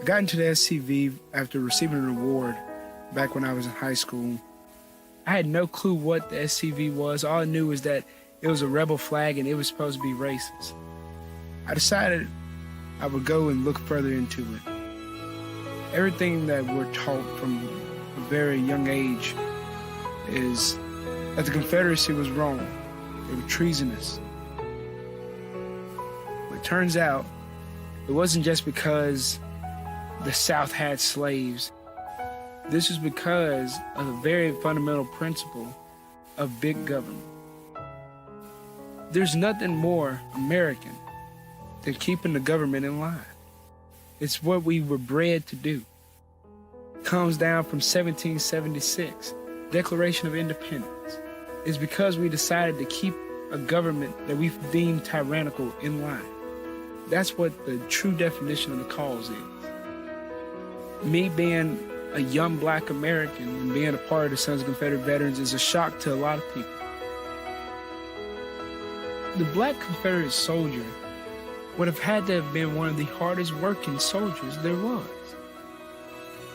I got into the SCV after receiving an award back when I was in high school. I had no clue what the SCV was. All I knew was that it was a rebel flag and it was supposed to be racist. I decided I would go and look further into it. Everything that we're taught from a very young age is that the Confederacy was wrong. They were treasonous. But it turns out it wasn't just because the South had slaves. This was because of a very fundamental principle of big government. There's nothing more American than keeping the government in line. It's what we were bred to do. It comes down from 1776, Declaration of Independence. It's because we decided to keep a government that we deemed tyrannical in line. That's what the true definition of the cause is. Me being a young black American and being a part of the Sons of Confederate Veterans is a shock to a lot of people. The black Confederate soldier would have had to have been one of the hardest working soldiers there was.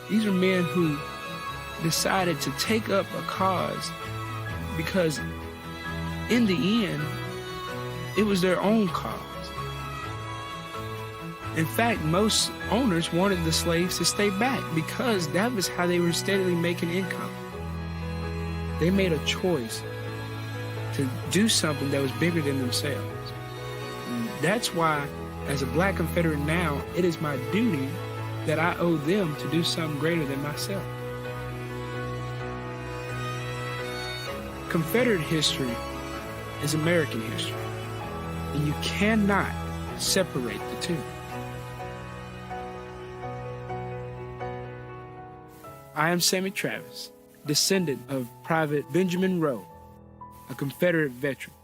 These are men who decided to take up a cause because in the end, it was their own cause. In fact, most owners wanted the slaves to stay back because that was how they were steadily making income. They made a choice to do something that was bigger than themselves. And that's why, as a black Confederate now, it is my duty that I owe them to do something greater than myself. Confederate history is American history, and you cannot separate the two. I am Sammy Travis, descendant of Private Benjamin Rowe, a Confederate veteran.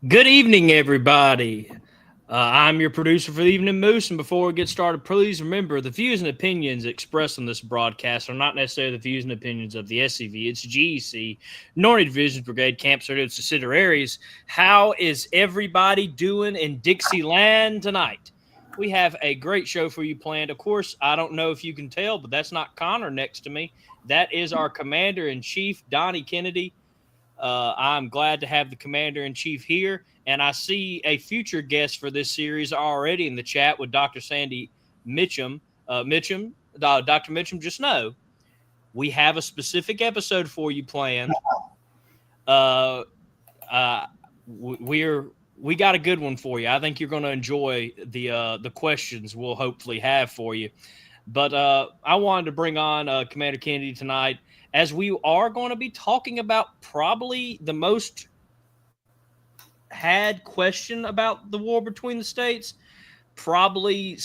Good evening, everybody. I'm your producer for the Evening Moose, and before we get started, please remember the views and opinions expressed on this broadcast are not necessarily the views and opinions of the SCV. It's GEC, Northern Divisions Brigade, Camp Certain subsidiaries. How is everybody doing in Dixieland tonight? We have a great show for you planned. Of course, I don't know if you can tell, but that's not Connor next to me. That is our Commander-in-Chief, Donnie Kennedy. I'm glad to have the Commander-in-Chief here, and I see a future guest for this series already in the chat with Dr. Sandy Mitchum. Dr. Mitchum, just know we have a specific episode for you planned. We got a good one for you. I think you're going to enjoy the questions we'll hopefully have for you. But I wanted to bring on Commander Kennedy tonight, as we are going to be talking about probably the most had question about the war between the states, probably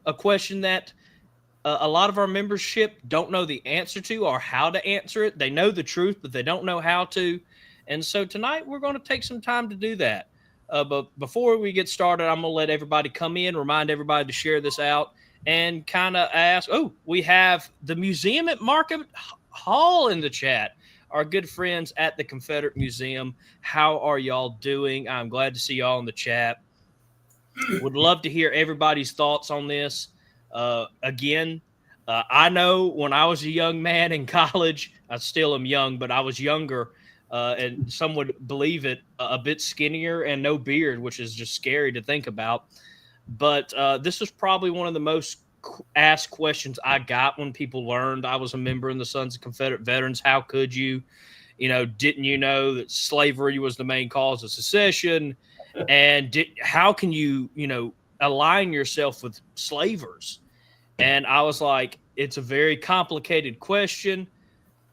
a question that a lot of our membership don't know the answer to or how to answer it. They know the truth, but they don't know how to. And so tonight we're going to take some time to do that. But before we get started, I'm going to let everybody come in, remind everybody to share this out, and kind of ask, we have the museum at Market Hall in the chat. Our good friends at the Confederate Museum. How are y'all doing? I'm glad to see y'all in the chat. Would love to hear everybody's thoughts on this. I know when I was a young man in college, I still am young, but I was younger, and some would believe it, a bit skinnier and no beard, which is just scary to think about. But this was probably one of the most asked questions I got when people learned I was a member in the Sons of Confederate Veterans. How could you? Didn't you know that slavery was the main cause of secession? And how can you, align yourself with slavers? And I was like, it's a very complicated question.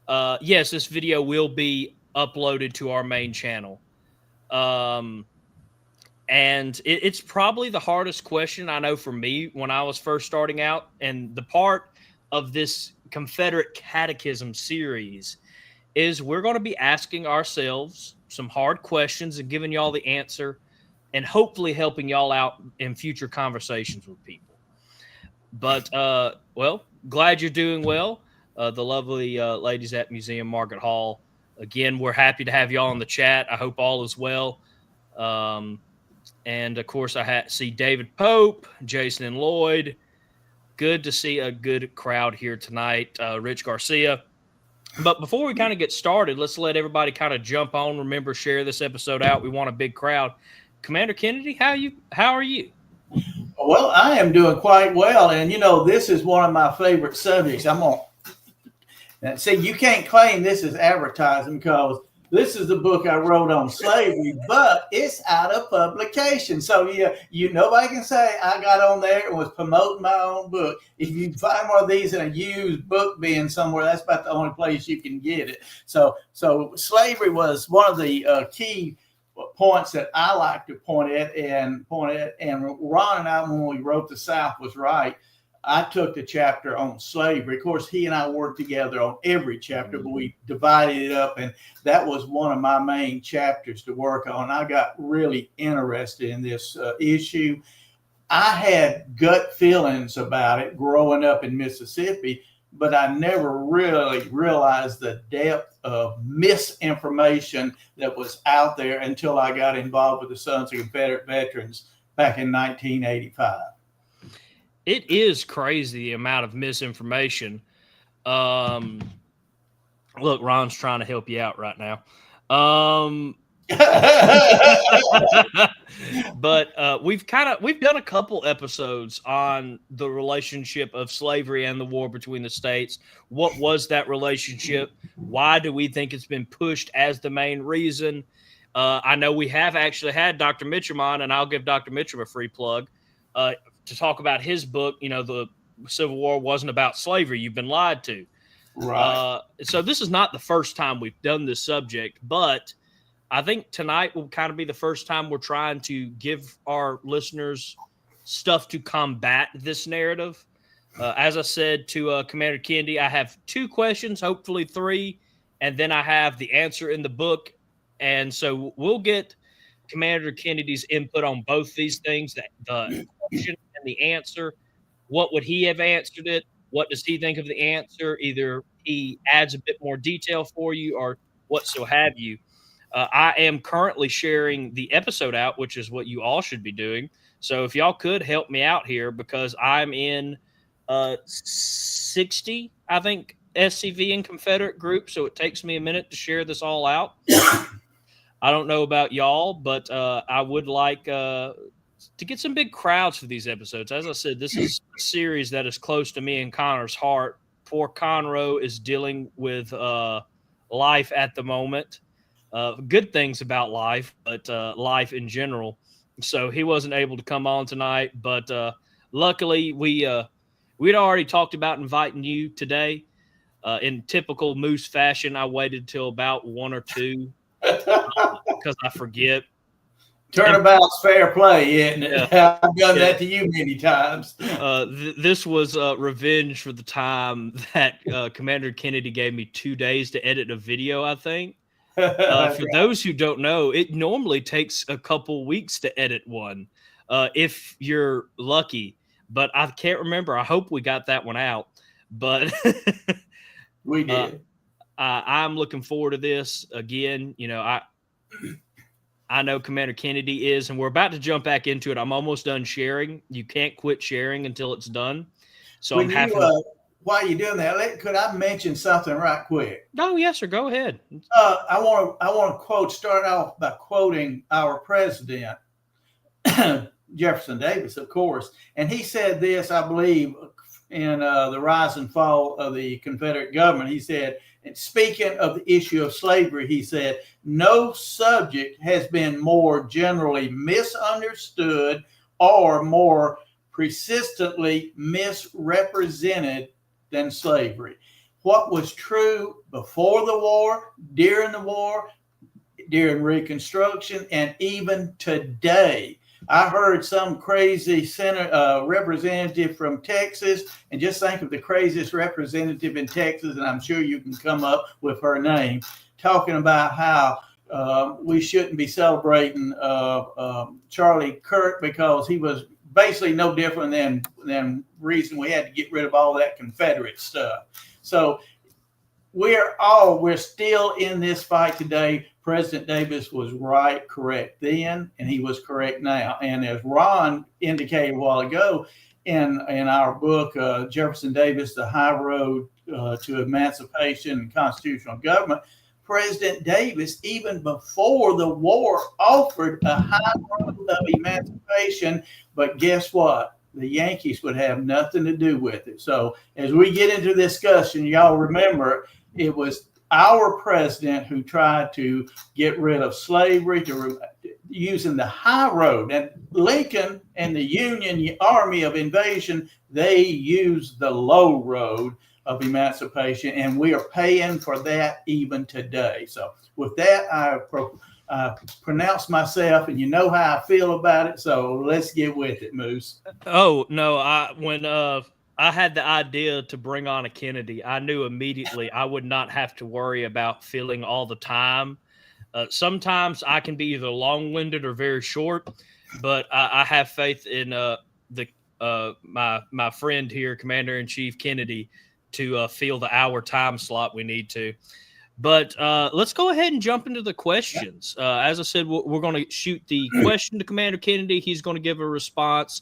Yes, this video will be uploaded to our main channel. And it's probably the hardest question I know for me when I was first starting out. And the part of this Confederate Catechism series is we're going to be asking ourselves some hard questions and giving y'all the answer and hopefully helping y'all out in future conversations with people. But, well, glad you're doing well. The lovely ladies at Museum Market Hall. Again, we're happy to have y'all in the chat. I hope all is well. And, of course, I see David Pope, Jason and Lloyd. Good to see a good crowd here tonight. Rich Garcia. But before we kind of get started, let's let everybody kind of jump on. Remember, share this episode out. We want a big crowd. Commander Kennedy, how are you? Well, I am doing quite well. And, this is one of my favorite subjects. See, you can't claim this is advertising because this is the book I wrote on slavery, but it's out of publication. So, nobody can say I got on there and was promoting my own book. If you find one of these in a used book bin somewhere, that's about the only place you can get it. So slavery was one of the key points that I like to point at. And Ron and I, when we wrote The South Was Right, I took the chapter on slavery. Of course, he and I worked together on every chapter, but we divided it up, and that was one of my main chapters to work on. I got really interested in this issue. I had gut feelings about it growing up in Mississippi, but I never really realized the depth of misinformation that was out there until I got involved with the Sons of Confederate Veterans back in 1985. It is crazy the amount of misinformation. Look, Ron's trying to help you out right now. But we've done a couple episodes on the relationship of slavery and the war between the states. What was that relationship? Why do we think it's been pushed as the main reason? I know we have actually had Dr. Mitchum on, and I'll give Dr. Mitchum a free plug to talk about his book. The Civil War wasn't about slavery. You've been lied to. Right. So this is not the first time we've done this subject, but I think tonight will kind of be the first time we're trying to give our listeners stuff to combat this narrative. As I said to Commander Kennedy, I have 2 questions, hopefully 3, and then I have the answer in the book. And so we'll get Commander Kennedy's input on both these things, the question and the answer. What would he have answered it? What does he think of the answer? Either he adds a bit more detail for you or what so have you. I am currently sharing the episode out, which is what you all should be doing. So if y'all could help me out here, because I'm in 60, I think, SCV and Confederate groups. So it takes me a minute to share this all out. I don't know about y'all, but I would like to get some big crowds for these episodes. As I said, this is a series that is close to me and Connor's heart. Poor Conroe is dealing with life at the moment. Good things about life, but life in general. So he wasn't able to come on tonight, but luckily we'd already talked about inviting you today. In typical Moose fashion, I waited till about 1 or 2 because I forget. Turnabout's fair play, isn't it? Yeah. I've done that to you many times. This was revenge for the time that Commander Kennedy gave me 2 days to edit a video, I think. For those who don't know, it normally takes a couple weeks to edit one, if you're lucky. But I can't remember. I hope we got that one out. But we did. I'm looking forward to this again. I know Commander Kennedy is, and we're about to jump back into it. I'm almost done sharing. You can't quit sharing until it's done. So while you're doing that, could I mention something right quick? Oh, yes, sir. Go ahead. I want to start off by quoting our president, Jefferson Davis, of course. And he said this, I believe, in the rise and fall of the Confederate government. He said, and speaking of the issue of slavery, he said, no subject has been more generally misunderstood or more persistently misrepresented than slavery. What was true before the war, during Reconstruction, and even today I heard some crazy representative from Texas, and just think of the craziest representative in Texas, and I'm sure you can come up with her name, talking about how we shouldn't be celebrating Charlie Kirk because he was basically no different than reason we had to get rid of all that Confederate stuff. So we're still in this fight today. President Davis was right, correct then, and he was correct now. And as Ron indicated a while ago in our book, Jefferson Davis, The High Road to Emancipation and Constitutional Government, President Davis, even before the war, offered a high road of emancipation. But guess what? The Yankees would have nothing to do with it. So as we get into this discussion, y'all remember it was our president who tried to get rid of slavery using the high road. And Lincoln and the Union Army of Invasion, they used the low road of emancipation, and we are paying for that even today. So with that, I pronounce myself, and you know how I feel about it. So let's get with it, Moose. Oh no! When I had the idea to bring on a Kennedy, I knew immediately I would not have to worry about filling all the time. Sometimes I can be either long-winded or very short, but I have faith in my friend here, Commander-in-Chief Kennedy, to fill the hour time slot we need to. But let's go ahead and jump into the questions. As I said, we're going to shoot the question to Commander Kennedy. He's going to give a response.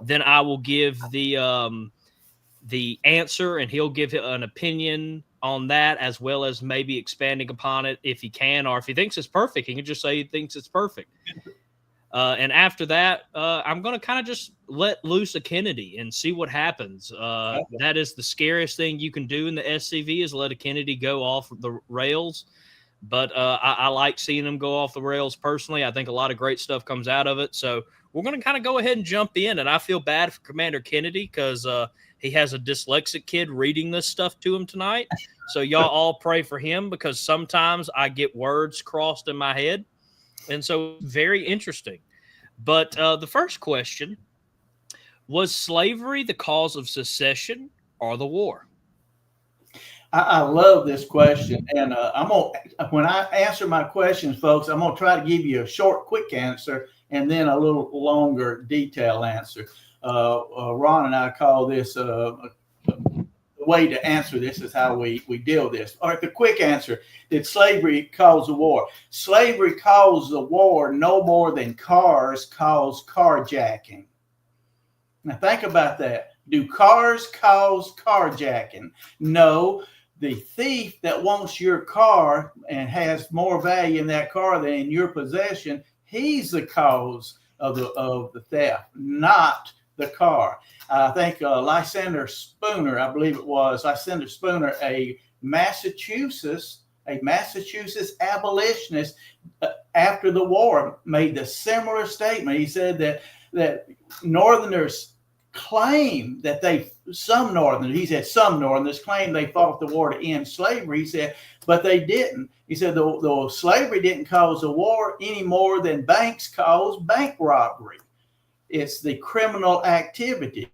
Then I will give the answer, and he'll give an opinion on that, as well as maybe expanding upon it if he can, or if he thinks it's perfect, he can just say he thinks it's perfect. And after that, I'm going to kind of just let loose a Kennedy and see what happens. That is the scariest thing you can do in the SCV, is let a Kennedy go off the rails. But I like seeing him go off the rails personally. I think a lot of great stuff comes out of it. So we're going to kind of go ahead and jump in. And I feel bad for Commander Kennedy because he has a dyslexic kid reading this stuff to him tonight. So y'all all pray for him, because sometimes I get words crossed in my head. And so very interesting. But the first question, was slavery the cause of secession or the war? I love this question. And when I answer my questions, folks, I'm going to try to give you a short, quick answer and then a little longer, detailed answer. Ron and I call this the way to answer this is how we deal with this. All right, the quick answer: did slavery cause the war? Slavery caused the war no more than cars caused carjacking. Now think about that. Do cars cause carjacking? No. The thief that wants your car and has more value in that car than in your possession, he's the cause of the theft, not the car. I think Lysander Spooner, I believe it was, Lysander Spooner, a Massachusetts abolitionist after the war, made the similar statement. He said that Northerners claim that some Northerners claim they fought the war to end slavery. He said, but they didn't. He said, the slavery didn't cause the war any more than banks caused bank robbery. It's the criminal activity.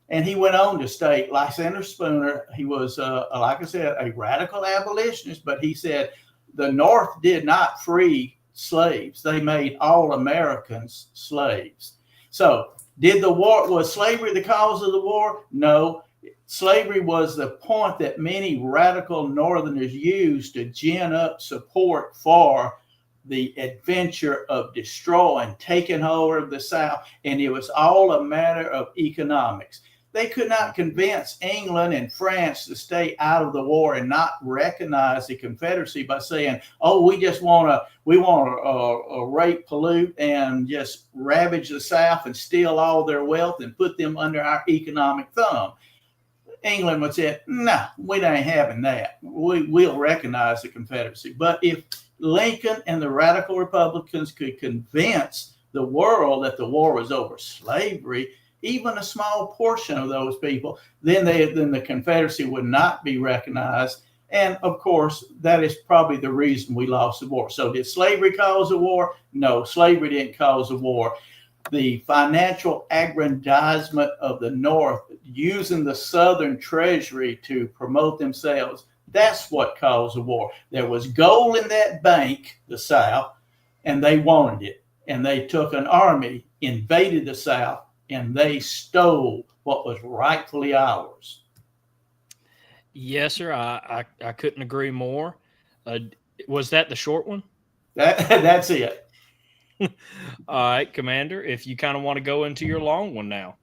And he went on to state, Lysander Spooner, he was, like I said, a radical abolitionist, but he said the North did not free slaves. They made all Americans slaves. So was slavery the cause of the war? No. Slavery was the point that many radical Northerners used to gin up support for the adventure of destroying, taking over the South, and it was all a matter of economics. They could not convince England and France to stay out of the war and not recognize the Confederacy by saying, "Oh, we want to rape, pollute, and just ravage the South and steal all their wealth and put them under our economic thumb." England would say, "No, we ain't having that. We'll recognize the Confederacy." But if Lincoln and the radical Republicans could convince the world that the war was over slavery, even a small portion of those people, then the Confederacy would not be recognized. And of course, that is probably the reason we lost the war. So did slavery cause the war? No, slavery didn't cause the war. the financial aggrandizement of the North, using the Southern treasury to promote themselves. That's what caused the war. There was gold in that bank, the South, and they wanted it. And they took an army, invaded the South, and they stole what was rightfully ours. Yes, sir. I couldn't agree more. Was that the short one? That's it. All right, Commander, if you kind of want to go into your long one now.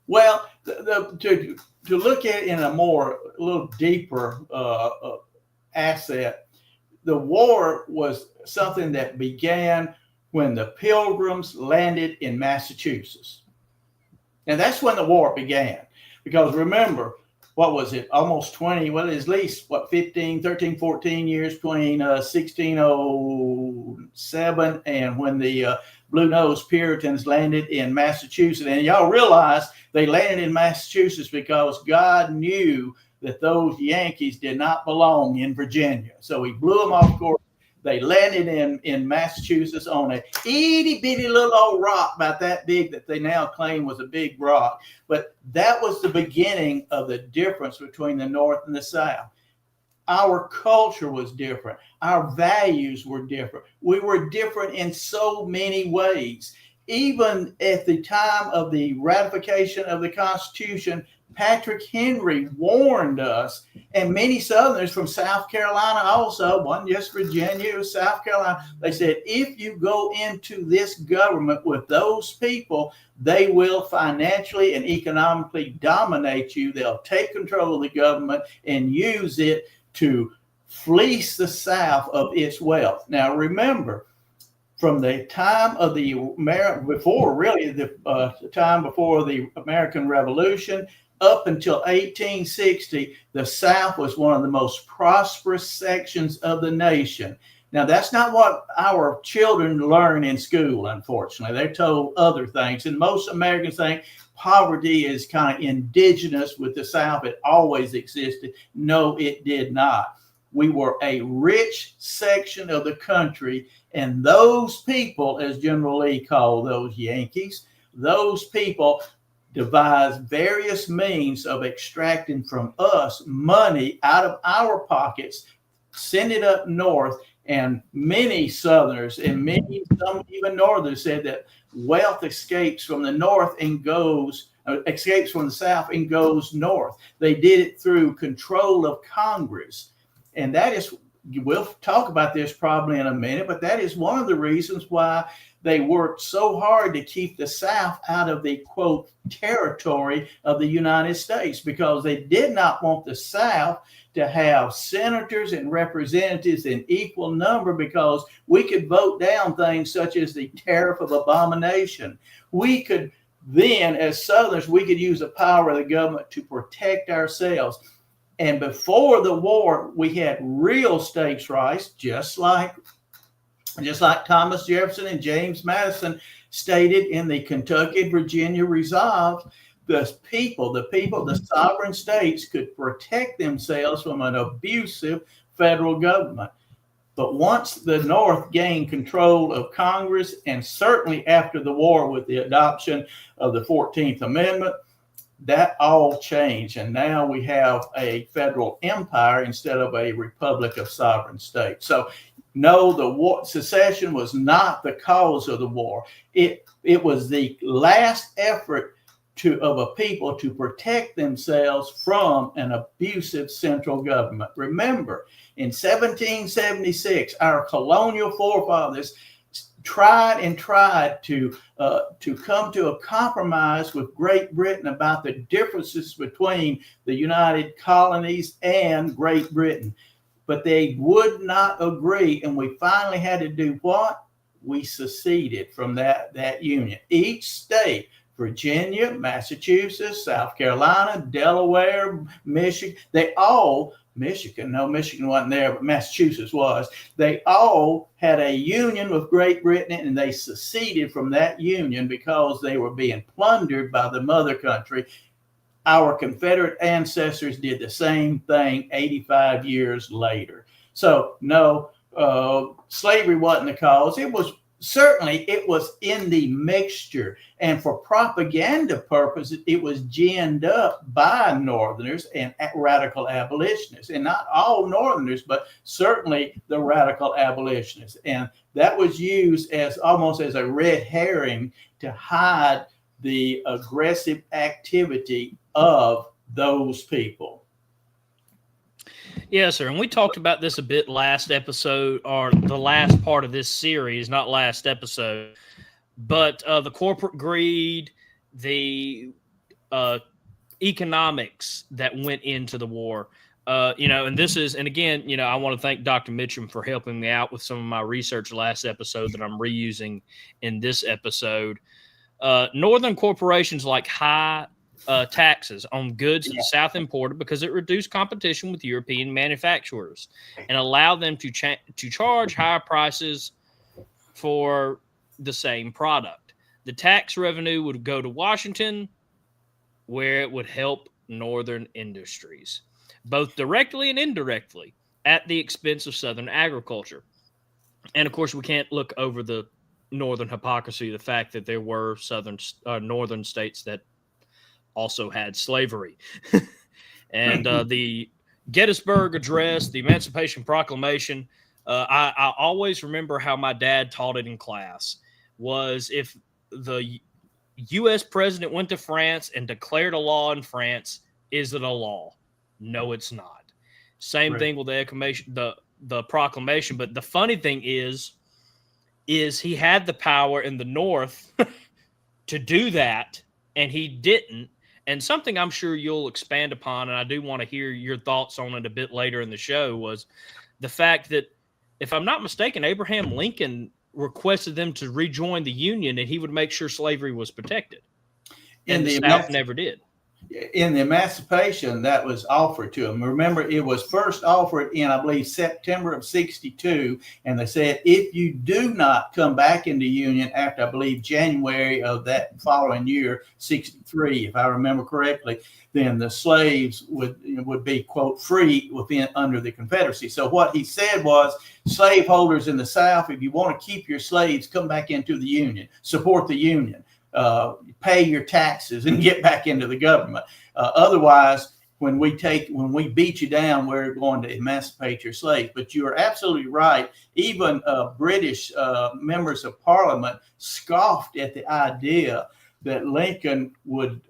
Well, to look at it in a little deeper asset, the war was something that began when the Pilgrims landed in Massachusetts. And that's when the war began. Because remember, what was it? Almost 20, well, at least, 13, 14 years between 1607 and when the Blue-Nosed Puritans landed in Massachusetts. And y'all realize they landed in Massachusetts because God knew that those Yankees did not belong in Virginia. So he blew them off course. They landed in Massachusetts on a itty bitty little old rock about that big that they now claim was a big rock. But that was the beginning of the difference between the North and the South. Our culture was different. Our values were different. We were different in so many ways. Even at the time of the ratification of the Constitution, Patrick Henry warned us, and many Southerners from South Carolina also, wasn't just Virginia, it was South Carolina. They said, if you go into this government with those people, they will financially and economically dominate you. They'll take control of the government and use it to fleece the South of its wealth. Now, remember, from the time of the time before the American Revolution up until 1860, the South was one of the most prosperous sections of the nation. Now, that's not what our children learn in school, unfortunately. They're told other things. And most Americans think poverty is kind of indigenous with the South. It always existed. No, it did not. We were a rich section of the country. And those people, as General Lee called those Yankees, those people devised various means of extracting from us money out of our pockets, send it up north. And many Southerners and some even Northerners said that wealth escapes from the north and escapes from the South and goes north. They did it through control of Congress. And that is, we'll talk about this probably in a minute, but that is one of the reasons why they worked so hard to keep the South out of the, quote, territory of the United States, because they did not want the South to have senators and representatives in equal number, because we could vote down things such as the Tariff of Abomination. We could then, as Southerners, we could use the power of the government to protect ourselves. And before the war, we had real states' rights, just like Thomas Jefferson and James Madison stated in the Kentucky-Virginia Resolve. The sovereign states could protect themselves from an abusive federal government. But once the North gained control of Congress, and certainly after the war with the adoption of the 14th Amendment, that all changed. And now we have a federal empire instead of a republic of sovereign states. So no, the war, secession was not the cause of the war. It was the last effort of a people to protect themselves from an abusive central government. Remember, in 1776, our colonial forefathers tried to come to a compromise with Great Britain about the differences between the United Colonies and Great Britain. But they would not agree, and we finally had to do what? We seceded from that union. Each state, Virginia, Massachusetts, South Carolina, Delaware, Michigan, Michigan wasn't there, but Massachusetts was. They all had a union with Great Britain, and they seceded from that union because they were being plundered by the mother country. Our Confederate ancestors did the same thing 85 years later. So no, slavery wasn't the cause. It was certainly it was in the mixture, and for propaganda purposes, it was ginned up by Northerners and radical abolitionists, and not all Northerners, but certainly the radical abolitionists. And that was used as almost as a red herring to hide the aggressive activity of those people. Yes, sir. And we talked about this a bit last episode, or the last part of this series, not last episode. But the corporate greed, the economics that went into the war, and this is, and again, I want to thank Dr. Mitchum for helping me out with some of my research last episode that I'm reusing in this episode. Northern corporations like high taxes on goods that the South imported because it reduced competition with European manufacturers and allowed them to charge higher prices for the same product. The tax revenue would go to Washington, where it would help Northern industries, both directly and indirectly, at the expense of Southern agriculture. And of course, we can't look over the Northern hypocrisy, the fact that there were Northern states that also had slavery. And the Gettysburg Address, the Emancipation Proclamation, I always remember how my dad taught it in class, was if the U.S. president went to France and declared a law in France, is it a law? No, it's not. Same thing with the proclamation. But the funny thing is he had the power in the North to do that, and he didn't. And something I'm sure you'll expand upon, and I do want to hear your thoughts on it a bit later in the show, was the fact that, if I'm not mistaken, Abraham Lincoln requested them to rejoin the Union, and he would make sure slavery was protected. And the South never did. In the emancipation that was offered to them, remember, it was first offered in, I believe, September of 62. And they said, if you do not come back into Union after, I believe, January of that following year, 63, if I remember correctly, then the slaves would be, quote, free under the Confederacy. So what he said was, slaveholders in the South, if you want to keep your slaves, come back into the Union, support the Union. Pay your taxes and get back into the government. Otherwise, when we beat you down, we're going to emancipate your slaves. But you are absolutely right. Even British members of Parliament scoffed at the idea that Lincoln would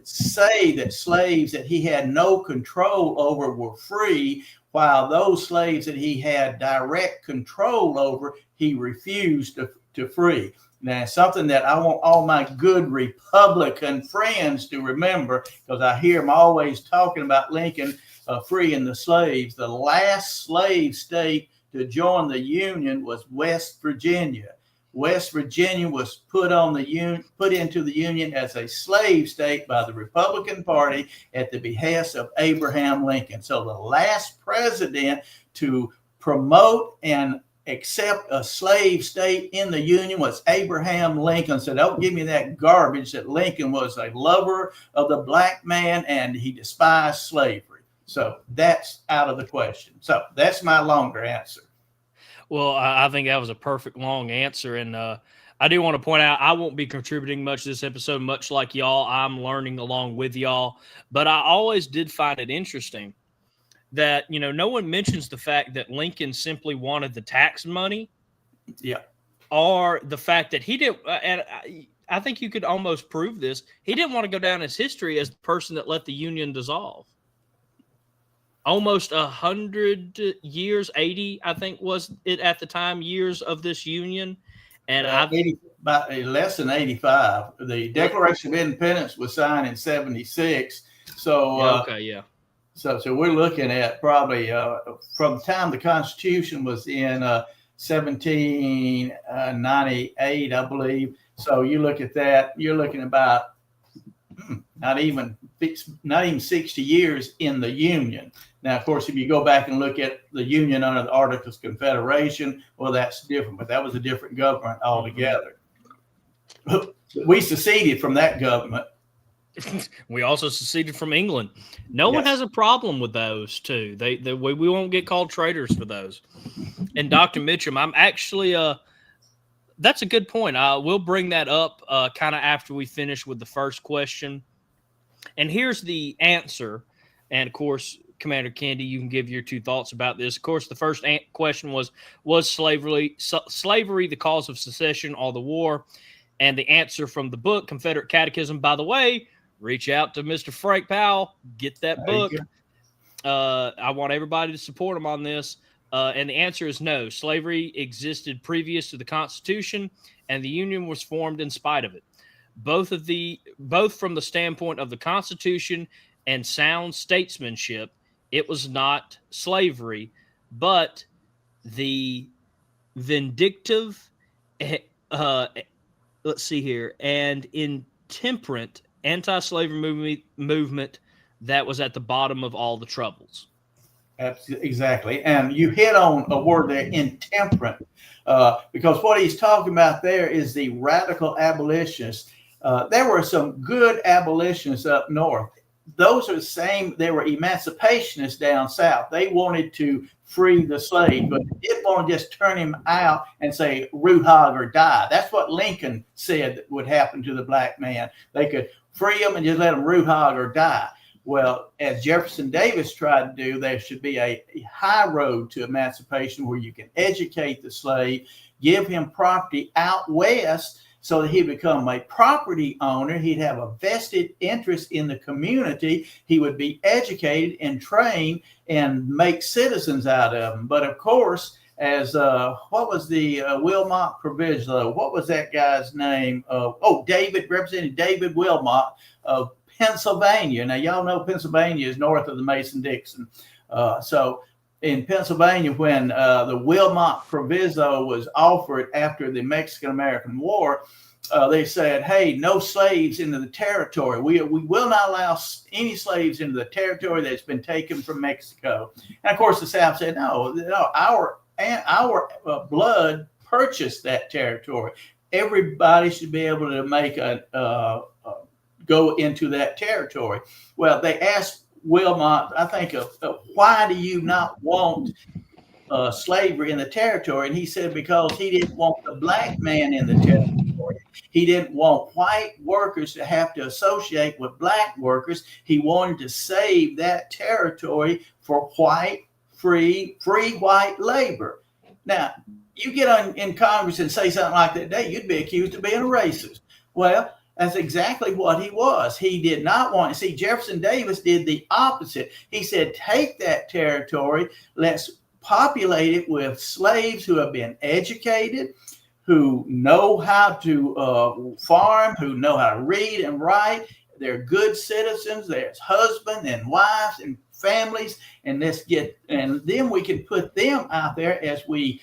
say that slaves that he had no control over were free, while those slaves that he had direct control over, he refused to free. Now, something that I want all my good Republican friends to remember, because I hear them always talking about Lincoln freeing the slaves. The last slave state to join the Union was West Virginia. West Virginia was put into the Union as a slave state by the Republican Party at the behest of Abraham Lincoln. So the last president to promote and accept a slave state in the Union was Abraham Lincoln. So don't give me that garbage that Lincoln was a lover of the black man and he despised slavery. So that's out of the question. So that's my longer answer. Well, I think that was a perfect long answer. And I do want to point out, I won't be contributing much this episode, much like y'all. I'm learning along with y'all. But I always did find it interesting that, no one mentions the fact that Lincoln simply wanted the tax money. Yeah. Or the fact that he didn't, and I think you could almost prove this, he didn't want to go down as history as the person that let the Union dissolve. Almost 100 years, 80, I think was it at the time, years of this Union. And about less than 85. The Declaration of Independence was signed in 76. So, So we're looking at probably from the time the Constitution was in 1798, I believe. So you look at that, you're looking about not even 60 years in the Union. Now, of course, if you go back and look at the Union under the Articles of Confederation, well, that's different, but that was a different government altogether. We seceded from that government. We also seceded from England. No one has a problem with those two. We won't get called traitors for those. And Dr. Mitchum, I'm actually That's a good point. We'll bring that up kind of after we finish with the first question. And here's the answer. And of course, Commander Kennedy, you can give your two thoughts about this. Of course, the first question was slavery the cause of secession or the war? And the answer from the book, Confederate Catechism, by the way, reach out to Mr. Frank Powell, get that book. I want everybody to support him on this. And the answer is no. Slavery existed previous to the Constitution, and the Union was formed in spite of it. Both from the standpoint of the Constitution and sound statesmanship, it was not slavery, but the vindictive, let's see here, and intemperate anti-slavery movement that was at the bottom of all the troubles. Exactly. And you hit on a word there, intemperate, because what he's talking about there is the radical abolitionists. There were some good abolitionists up north. Those are the same. They were emancipationists down south. They wanted to free the slave, but they didn't want to just turn him out and say, root hog or die. That's what Lincoln said would happen to the black man. They could free him and just let him root hog or die. Well, as Jefferson Davis tried to do, there should be a high road to emancipation where you can educate the slave, give him property out west so that he'd become a property owner. He'd have a vested interest in the community. He would be educated and trained and make citizens out of them. But of course, as what was the Wilmot Proviso? What was that guy's name? Representative David Wilmot of Pennsylvania. Now, y'all know Pennsylvania is north of the Mason-Dixon. So in Pennsylvania, when the Wilmot Proviso was offered after the Mexican-American War, they said, hey, no slaves into the territory. We will not allow any slaves into the territory that's been taken from Mexico. And of course, the South said, no, our blood purchased that territory. Everybody should be able to make go into that territory. Well, they asked Wilmot, I think, why do you not want slavery in the territory? And he said, because he didn't want the black man in the territory. He didn't want white workers to have to associate with black workers. He wanted to save that territory for free white labor. Now, you get in Congress and say something like that today, you'd be accused of being a racist. Well, that's exactly what he was. He did not want to see. Jefferson Davis did the opposite. He said, take that territory, let's populate it with slaves who have been educated, who know how to farm, who know how to read and write. They're good citizens. There's husbands and wives and families, and then we can put them out there as we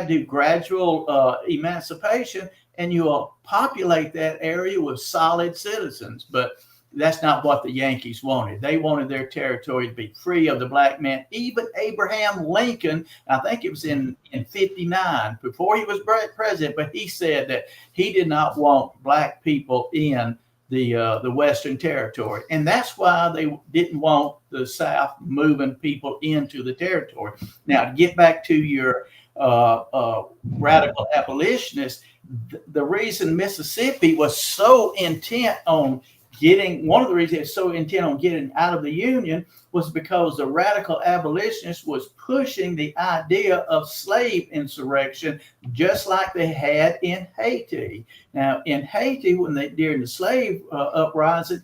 do gradual emancipation, and you'll populate that area with solid citizens. But that's not what the Yankees wanted. They wanted their territory to be free of the black man. Even Abraham Lincoln, I think it was in 59, before he was president, but he said that he did not want black people in the Western Territory. And that's why they didn't want the South moving people into the territory. Now, to get back to your radical abolitionists, the reason Mississippi was so intent on one of the reasons it was so intent on getting out of the Union was because the radical abolitionists was pushing the idea of slave insurrection, just like they had in Haiti. Now, in Haiti, during the slave uprising,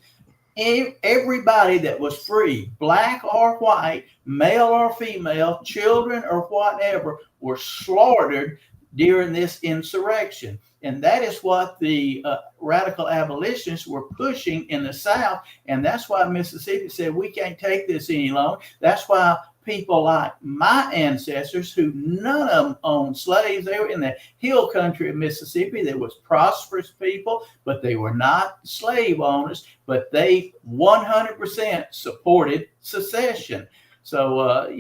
everybody that was free, black or white, male or female, children or whatever, were slaughtered during this insurrection. And that is what the radical abolitionists were pushing in the South. And that's why Mississippi said, we can't take this any longer. That's why people like my ancestors, who none of them owned slaves, they were in the hill country of Mississippi. There was prosperous people, but they were not slave owners, but they 100% supported secession. So,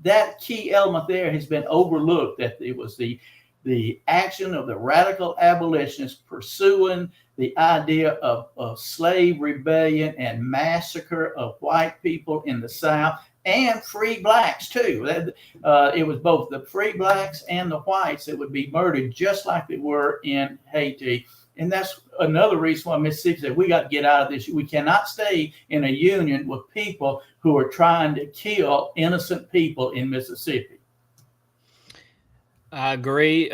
that key element there has been overlooked, that it was the action of the radical abolitionists pursuing the idea of slave rebellion and massacre of white people in the South, and free blacks too. It was both the free blacks and the whites that would be murdered, just like they were in Haiti. And that's another reason why Mississippi said we got to get out of this. We cannot stay in a union with people who are trying to kill innocent people in Mississippi. I agree.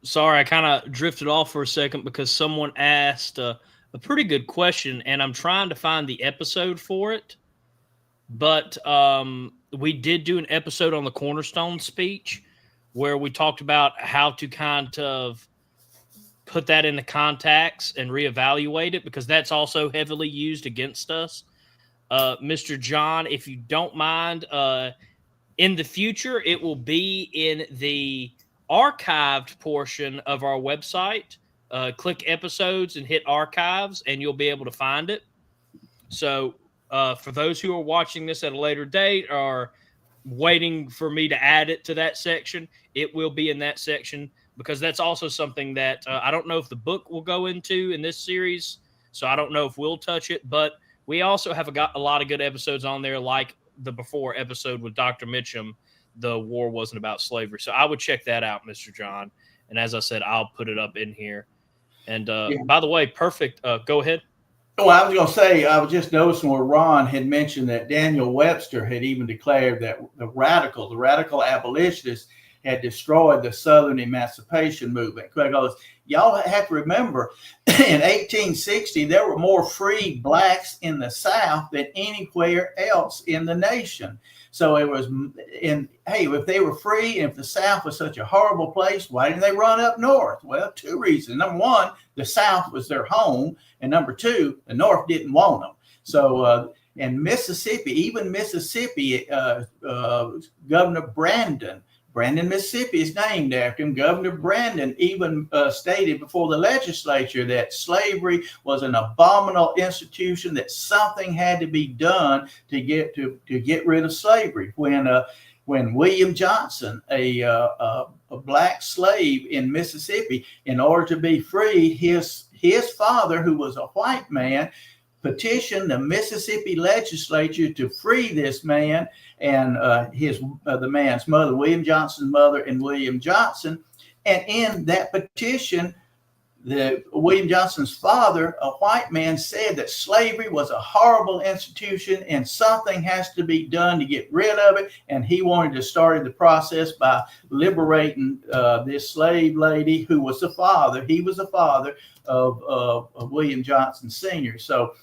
Sorry, I kind of drifted off for a second because someone asked a pretty good question, and I'm trying to find the episode for it. But we did do an episode on the Cornerstone speech where we talked about how to kind of put that into context and reevaluate it, because that's also heavily used against us. Mr. John, if you don't mind, in the future, it will be in the archived portion of our website. Click episodes and hit archives, and you'll be able to find it. So for those who are watching this at a later date or waiting for me to add it to that section, it will be in that section, because that's also something that I don't know if the book will go into in this series. So I don't know if we'll touch it, but we also have got a lot of good episodes on there, like the before episode with Dr. Mitchum, The War Wasn't About Slavery. So I would check that out, Mr. John. And as I said, I'll put it up in here. And by the way, perfect. Go ahead. Oh, I was going to say, I was just noticing where Ron had mentioned that Daniel Webster had even declared that the radical abolitionists had destroyed the Southern emancipation movement. Because y'all have to remember, in 1860, there were more free blacks in the South than anywhere else in the nation. So it was, if they were free, and if the South was such a horrible place, why didn't they run up north? Well, two reasons. Number one, the South was their home. And number two, the North didn't want them. So, and Mississippi, Governor Brandon, Mississippi is named after him. Governor Brandon even stated before the legislature that slavery was an abominable institution, that something had to be done to get rid of slavery. When William Johnson, a black slave in Mississippi, in order to be freed, his father, who was a white man, petitioned the Mississippi legislature to free this man and the man's mother, William Johnson's mother, and William Johnson. And in that petition, William Johnson's father, a white man, said that slavery was a horrible institution and something has to be done to get rid of it. And he wanted to start the process by liberating this slave lady who was the father. He was the father of William Johnson Sr. So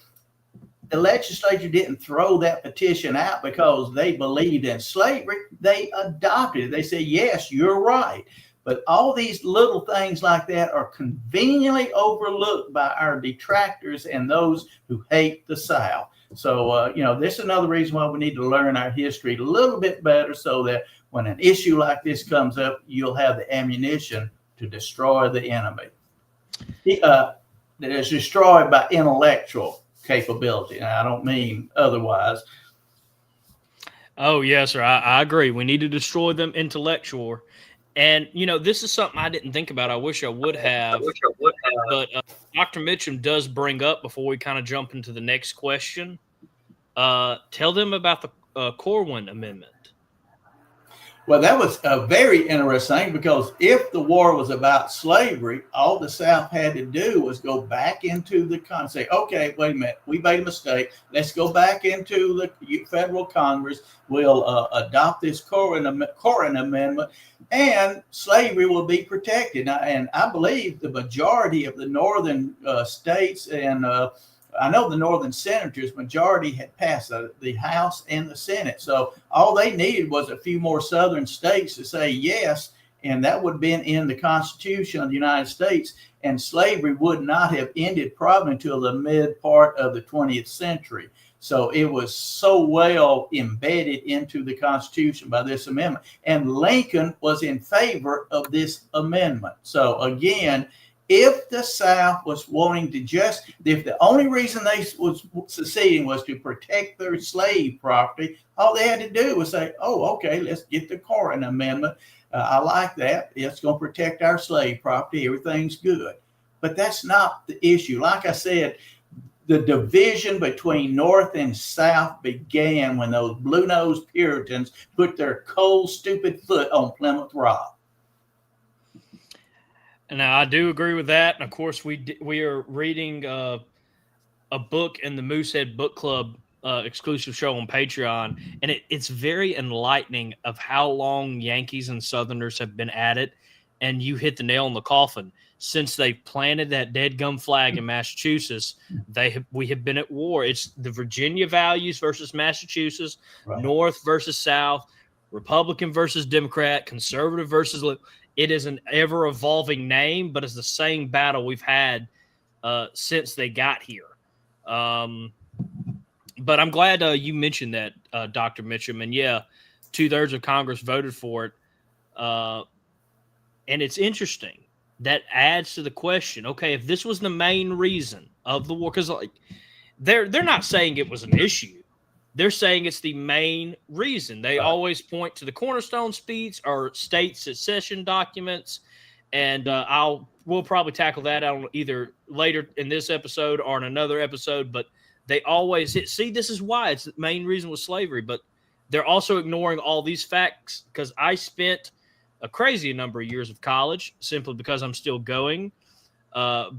the legislature didn't throw that petition out because they believed in slavery. They adopted it. They said, yes, you're right. But all these little things like that are conveniently overlooked by our detractors and those who hate the South. So, this is another reason why we need to learn our history a little bit better, so that when an issue like this comes up, you'll have the ammunition to destroy the enemy. That is destroyed by intellectual capability. And I don't mean otherwise. Oh, yes, sir. I agree. We need to destroy them intellectual. And, this is something I didn't think about. I wish I would have. But Dr. Mitchum does bring up, before we kind of jump into the next question, tell them about the Corwin Amendment. Well, that was a very interesting thing, because if the war was about slavery, all the South had to do was go back into the Congress, say, okay, wait a minute, we made a mistake. Let's go back into the federal Congress. We'll adopt this Corwin Amendment, and slavery will be protected. And I believe the majority of the northern states, and I know the northern senators, majority had passed the House and the Senate. So all they needed was a few more southern states to say yes, and that would have been in the Constitution of the United States, and slavery would not have ended probably until the mid part of the 20th century. So it was so well embedded into the Constitution by this amendment. And Lincoln was in favor of this amendment. So again, if the South was wanting to if the only reason they was seceding was to protect their slave property, all they had to do was say, oh, okay, let's get the Corwin Amendment. I like that. It's going to protect our slave property. Everything's good. But that's not the issue. Like I said, The division between North and South began when those blue-nosed Puritans put their cold, stupid foot on Plymouth Rock. Now, I do agree with that. And of course, we are reading a book in the Moosehead Book Club exclusive show on Patreon, and it's very enlightening of how long Yankees and Southerners have been at it. And you hit the nail in the coffin. Since they planted that dead gum flag in Massachusetts, we have been at war. It's the Virginia values versus Massachusetts, right. North versus South, Republican versus Democrat, conservative versus liberal. It is an ever-evolving name, but it's the same battle we've had since they got here. But I'm glad you mentioned that, Dr. Mitchum. And, yeah, 2/3 of Congress voted for it. And it's interesting. That adds to the question, okay, if this was the main reason of the war, because like, they're not saying it was an issue. They're saying it's the main reason. They always point to the Cornerstone speech or state secession documents, and we'll probably tackle that out either later in this episode or in another episode. But they always see this is why it's the main reason was slavery. But they're also ignoring all these facts because I spent a crazy number of years of college simply because I'm still going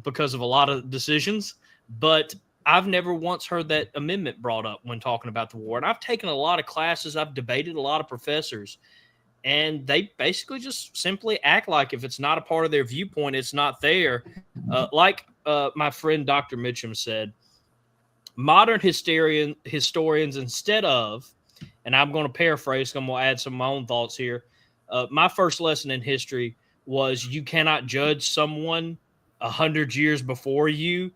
because of a lot of decisions. But I've never once heard that amendment brought up when talking about the war. And I've taken a lot of classes. I've debated a lot of professors, and they basically just simply act like if it's not a part of their viewpoint, it's not there. Like my friend Dr. Mitchum said, modern historians, instead of, and I'm going to paraphrase, I'm going to add some of my own thoughts here. My first lesson in history was you cannot judge someone 100 years before you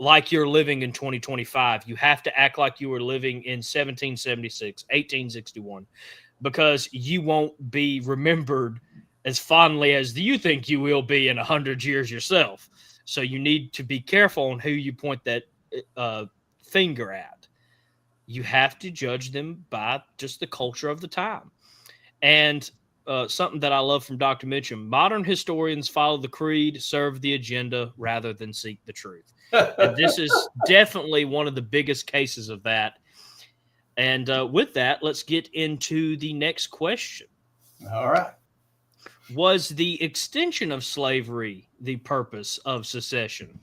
like you're living in 2025. You have to act like you were living in 1776, 1861, because you won't be remembered as fondly as you think you will be in 100 years yourself. So you need to be careful on who you point that finger at. You have to judge them by just the culture of the time. And something that I love from Dr. Mitchum, modern historians follow the creed, serve the agenda rather than seek the truth. And this is definitely one of the biggest cases of that. And with that, let's get into the next question. All right. Was the extension of slavery the purpose of secession?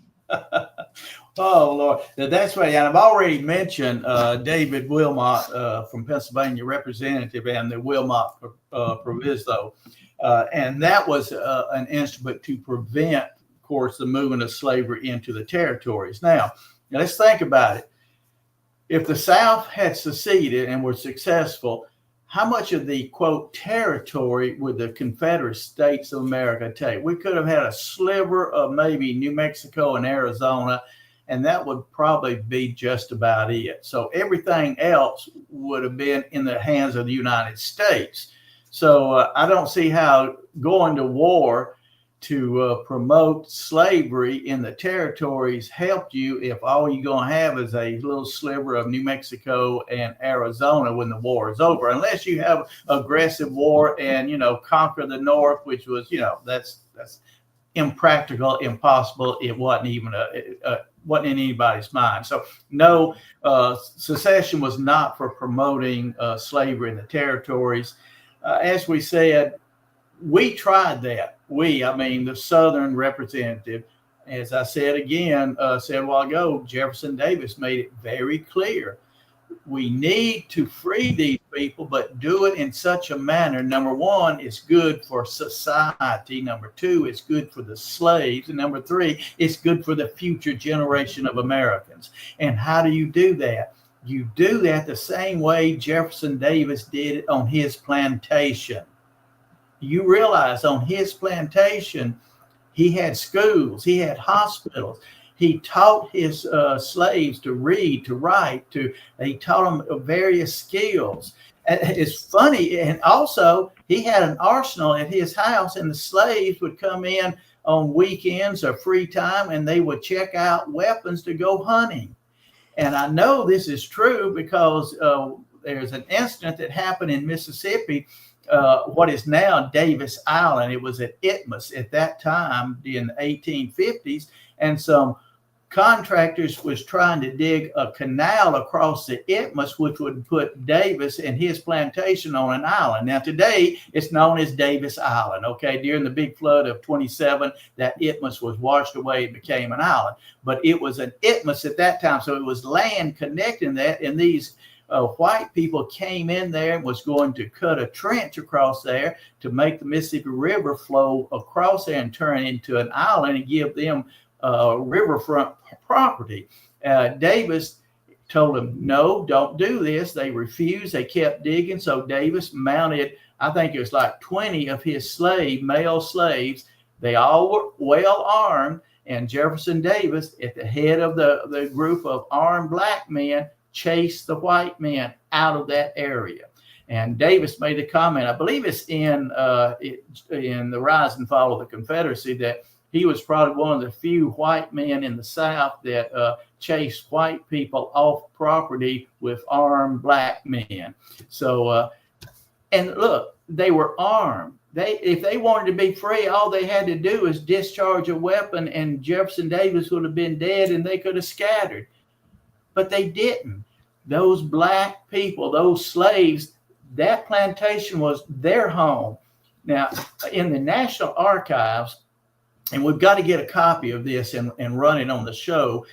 Oh, Lord. That's right. And I've already mentioned David Wilmot from Pennsylvania representative and the Wilmot Proviso. And that was an instrument to prevent, of course, the movement of slavery into the territories. Now, let's think about it. If the South had seceded and were successful, how much of the, quote, territory would the Confederate States of America take? We could have had a sliver of maybe New Mexico and Arizona, and that would probably be just about it. So everything else would have been in the hands of the United States. So I don't see how going to war to promote slavery in the territories helped you if all you're going to have is a little sliver of New Mexico and Arizona when the war is over, unless you have aggressive war and, conquer the North, which was, that's impractical, impossible. It wasn't even wasn't in anybody's mind. So no, secession was not for promoting slavery in the territories. As we said, we tried that. The Southern representative, as I said again, said a while ago, Jefferson Davis made it very clear. We need to free these people, but do it in such a manner. Number one, it's good for society. Number two, it's good for the slaves. And number three, it's good for the future generation of Americans. And how do you do that? You do that the same way Jefferson Davis did it on his plantation. You realize on his plantation, he had schools, he had hospitals. He taught his slaves to read, to write, he taught them various skills. And it's funny. And also he had an arsenal at his house, and the slaves would come in on weekends or free time, and they would check out weapons to go hunting. And I know this is true because there's an incident that happened in Mississippi, what is now Davis Island. It was at Itmus at that time in the 1850s, and some contractors was trying to dig a canal across the Isthmus, which would put Davis and his plantation on an island. Now, today, it's known as Davis Island, okay? During the big flood of 27, that Isthmus was washed away and became an island. But it was an isthmus at that time, so it was land connecting that, and these white people came in there and was going to cut a trench across there to make the Mississippi River flow across there and turn into an island and give them riverfront property. Davis told them, no, don't do this. They refused. They kept digging. So Davis mounted, I think it was like 20 of his male slaves. They all were well armed. And Jefferson Davis, at the head of the group of armed black men, chased the white men out of that area. And Davis made a comment, I believe it's in The Rise and Fall of the Confederacy, that he was probably one of the few white men in the South that chased white people off property with armed black men. So, and look, they were armed. If they wanted to be free, all they had to do is discharge a weapon, and Jefferson Davis would have been dead, and they could have scattered. But they didn't. Those black people, those slaves, that plantation was their home. Now, in the National Archives, and we've got to get a copy of this and run it on the show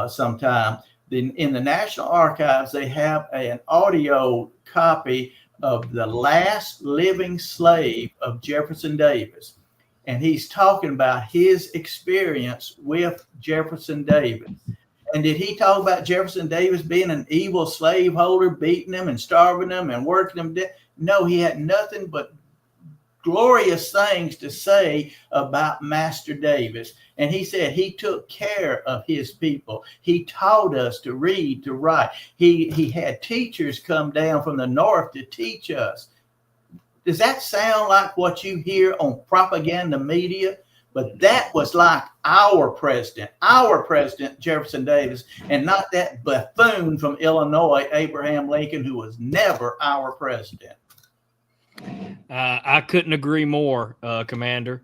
sometime. In the National Archives, they have an audio copy of the last living slave of Jefferson Davis. And he's talking about his experience with Jefferson Davis. And did he talk about Jefferson Davis being an evil slaveholder, beating them and starving them and working them dead? No, he had nothing but glorious things to say about Master Davis. And he said he took care of his people. He taught us to read, to write. He had teachers come down from the north to teach us. Does that sound like what you hear on propaganda media? But that was like our president, Jefferson Davis, and not that buffoon from Illinois, Abraham Lincoln, who was never our president. I couldn't agree more, Commander.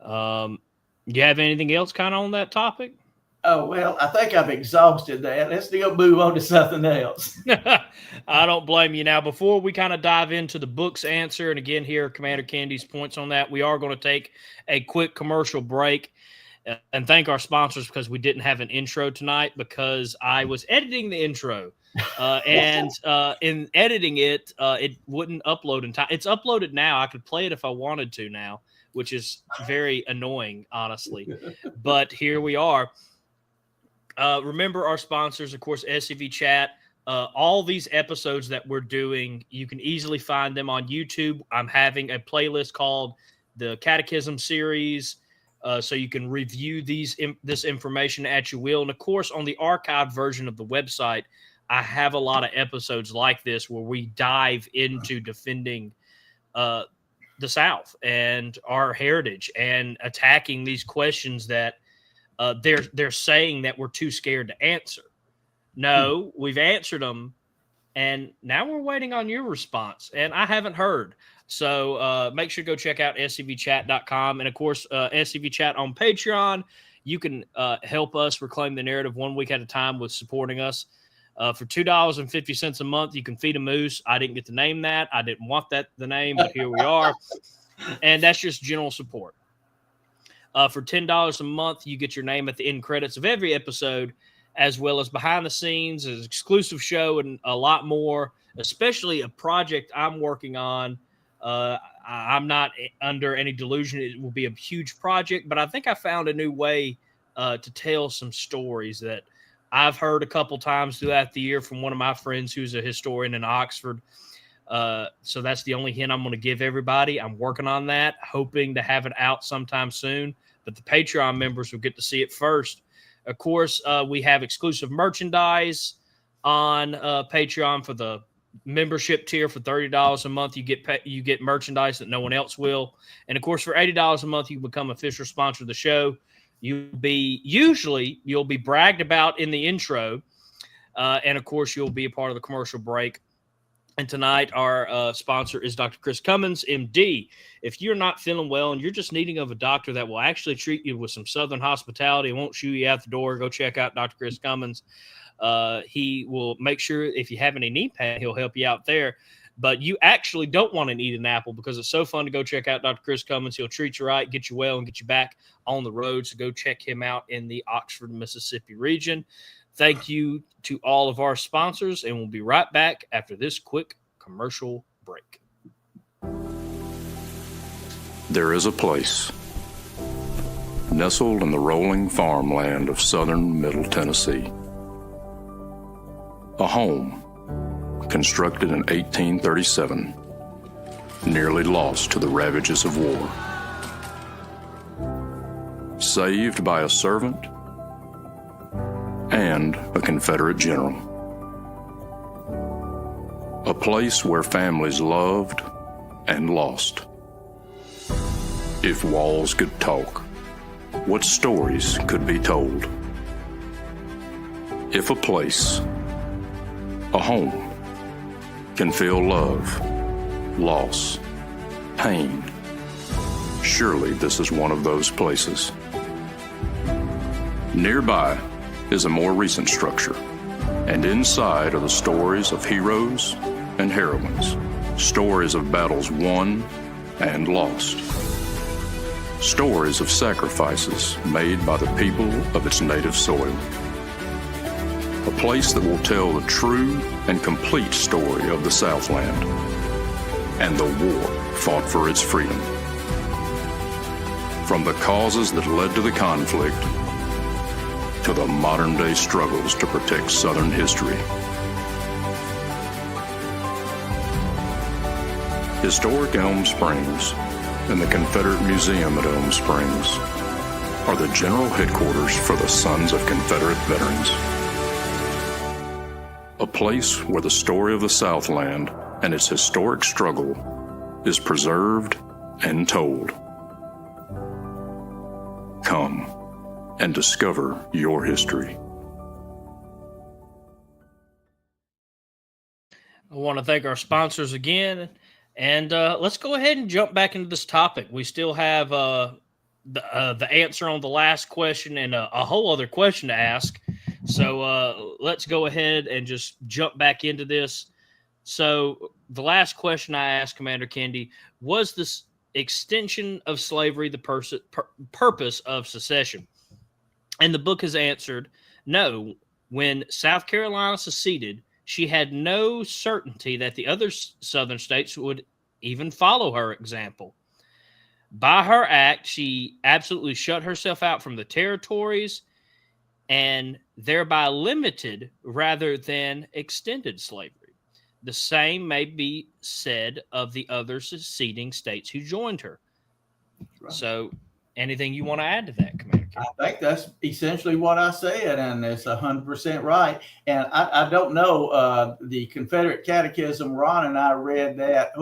You have anything else kind of on that topic? Oh, well, I think I've exhausted that. Let's go move on to something else. I don't blame you. Now, before we kind of dive into the book's answer, and again, hear Commander Kennedy's points on that, we are going to take a quick commercial break and thank our sponsors, because we didn't have an intro tonight because I was editing the intro. And in editing it, it wouldn't upload in time. It's uploaded now. I could play it if I wanted to now, which is very annoying, honestly. But here we are. Remember our sponsors, of course, SCV Chat. All these episodes that we're doing, you can easily find them on YouTube. I'm having a playlist called the Catechism series, so you can review this information at your will. And, of course, on the archived version of the website, I have a lot of episodes like this where we dive into defending the South and our heritage and attacking these questions that they're saying that we're too scared to answer. No, we've answered them, and now we're waiting on your response, and I haven't heard. So make sure to go check out scvchat.com. And, of course, SCV Chat on Patreon. You can help us reclaim the narrative 1 week at a time with supporting us. For $2.50 a month, you can feed a moose. I didn't get to name that. I didn't want the name, but here we are. And that's just general support. For $10 a month, you get your name at the end credits of every episode, as well as behind the scenes, an exclusive show, and a lot more, especially a project I'm working on. I'm not under any delusion it will be a huge project, but I think I found a new way to tell some stories that I've heard a couple times throughout the year from one of my friends who's a historian in Oxford. So that's the only hint I'm going to give everybody. I'm working on that, hoping to have it out sometime soon, but the Patreon members will get to see it first. Of course, we have exclusive merchandise on Patreon for the membership tier. For $30 a month, you get merchandise that no one else will. And, of course, for $80 a month, you become official sponsor of the show. You'll be bragged about in the intro. And, of course, you'll be a part of the commercial break. And tonight, our sponsor is Dr. Chris Cummins, MD. If you're not feeling well and you're just needing of a doctor that will actually treat you with some Southern hospitality and won't shoo you out the door, go check out Dr. Chris Cummins. He will make sure if you have any knee pain, he'll help you out there. But you actually don't want to eat an apple because it's so fun to go check out Dr. Chris Cummins. He'll treat you right, get you well, and get you back on the road. So go check him out in the Oxford, Mississippi region. Thank you to all of our sponsors, and we'll be right back after this quick commercial break. There is a place nestled in the rolling farmland of southern Middle Tennessee. A home constructed in 1837, nearly lost to the ravages of war. Saved by a servant and a Confederate general. A place where families loved and lost. If walls could talk, what stories could be told? If a place, a home, can feel love, loss, pain, surely this is one of those places. Nearby is a more recent structure, and inside are the stories of heroes and heroines, stories of battles won and lost, stories of sacrifices made by the people of its native soil. A place that will tell the true and complete story of the Southland and the war fought for its freedom. From the causes that led to the conflict to the modern-day struggles to protect Southern history. Historic Elm Springs and the Confederate Museum at Elm Springs are the general headquarters for the Sons of Confederate Veterans. A place where the story of the Southland and its historic struggle is preserved and told. Come and discover your history. I want to thank our sponsors again, and let's go ahead and jump back into this topic. We still have the answer on the last question and a whole other question to ask. So let's go ahead and just jump back into this. So the last question I asked Commander Kennedy, was this extension of slavery the purpose of secession? And the book has answered, no. When South Carolina seceded, she had no certainty that the other southern states would even follow her example. By her act, she absolutely shut herself out from the territories and thereby limited rather than extended slavery. The same may be said of the other seceding states who joined her. Right. So anything you want to add to that, Commander? I think that's essentially what I said, and it's 100% right. And I don't know, the Confederate Catechism, Ron and I read that,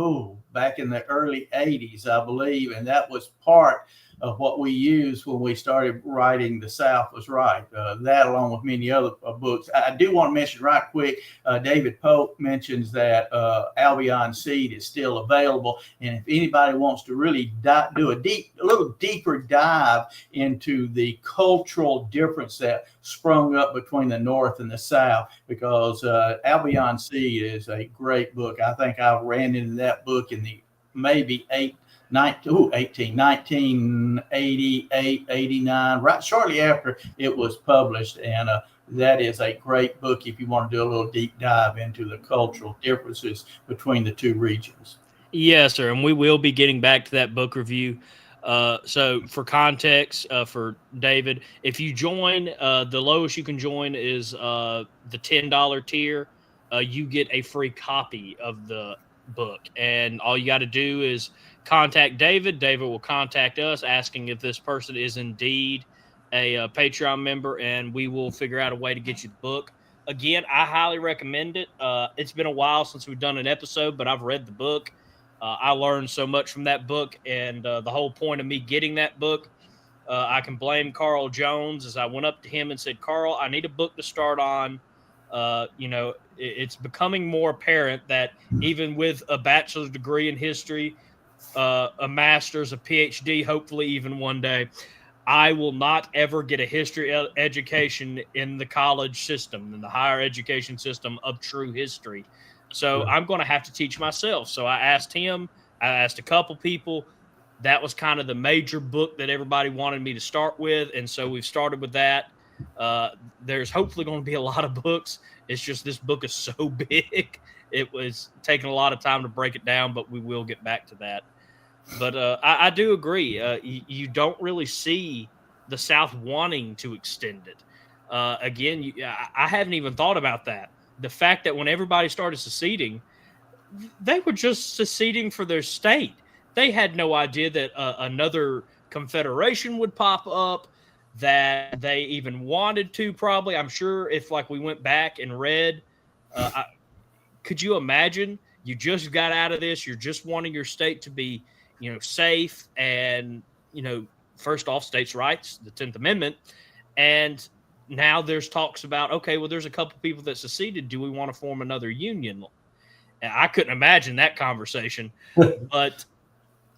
back in the early 80s, I believe, and that was part of what we used when we started writing The South Was Right. That, along with many other books. I do want to mention right quick, David Pope mentions that Albion Seed is still available. And if anybody wants to really do a little deeper dive into the cultural difference that sprung up between the North and the South, because Albion Seed is a great book. I think I ran into that book in the maybe 1988, 89, right shortly after it was published. And that is a great book if you want to do a little deep dive into the cultural differences between the two regions. Yes, sir. And we will be getting back to that book review. So for context, for David, if you join, the lowest you can join is the $10 tier. You get a free copy of the book. And all you got to do is contact David. David will contact us asking if this person is indeed a Patreon member, and we will figure out a way to get you the book. Again, I highly recommend it. It's been a while since we've done an episode, but I've read the book. I learned so much from that book, and the whole point of me getting that book, I can blame Carl Jones, as I went up to him and said, Carl, I need a book to start on. it's becoming more apparent that even with a bachelor's degree in history, a master's, a PhD, hopefully even one day, I will not ever get a history education in the college system, in the higher education system of true history. So I'm going to have to teach myself. So I asked him, I asked a couple people. That was kind of the major book that everybody wanted me to start with. And so we've started with that. There's hopefully going to be a lot of books. It's just this book is so big. It was taking a lot of time to break it down, but we will get back to that. But I do agree. You don't really see the South wanting to extend it. Again, I hadn't even thought about that. The fact that when everybody started seceding, they were just seceding for their state. They had no idea that another confederation would pop up, that they even wanted to probably. I'm sure if we went back and read, could you imagine? You just got out of this. You're just wanting your state to be safe and, first off, states' rights, the 10th Amendment. And now there's talks about, okay, well, there's a couple people that seceded. Do we want to form another union? And I couldn't imagine that conversation. But,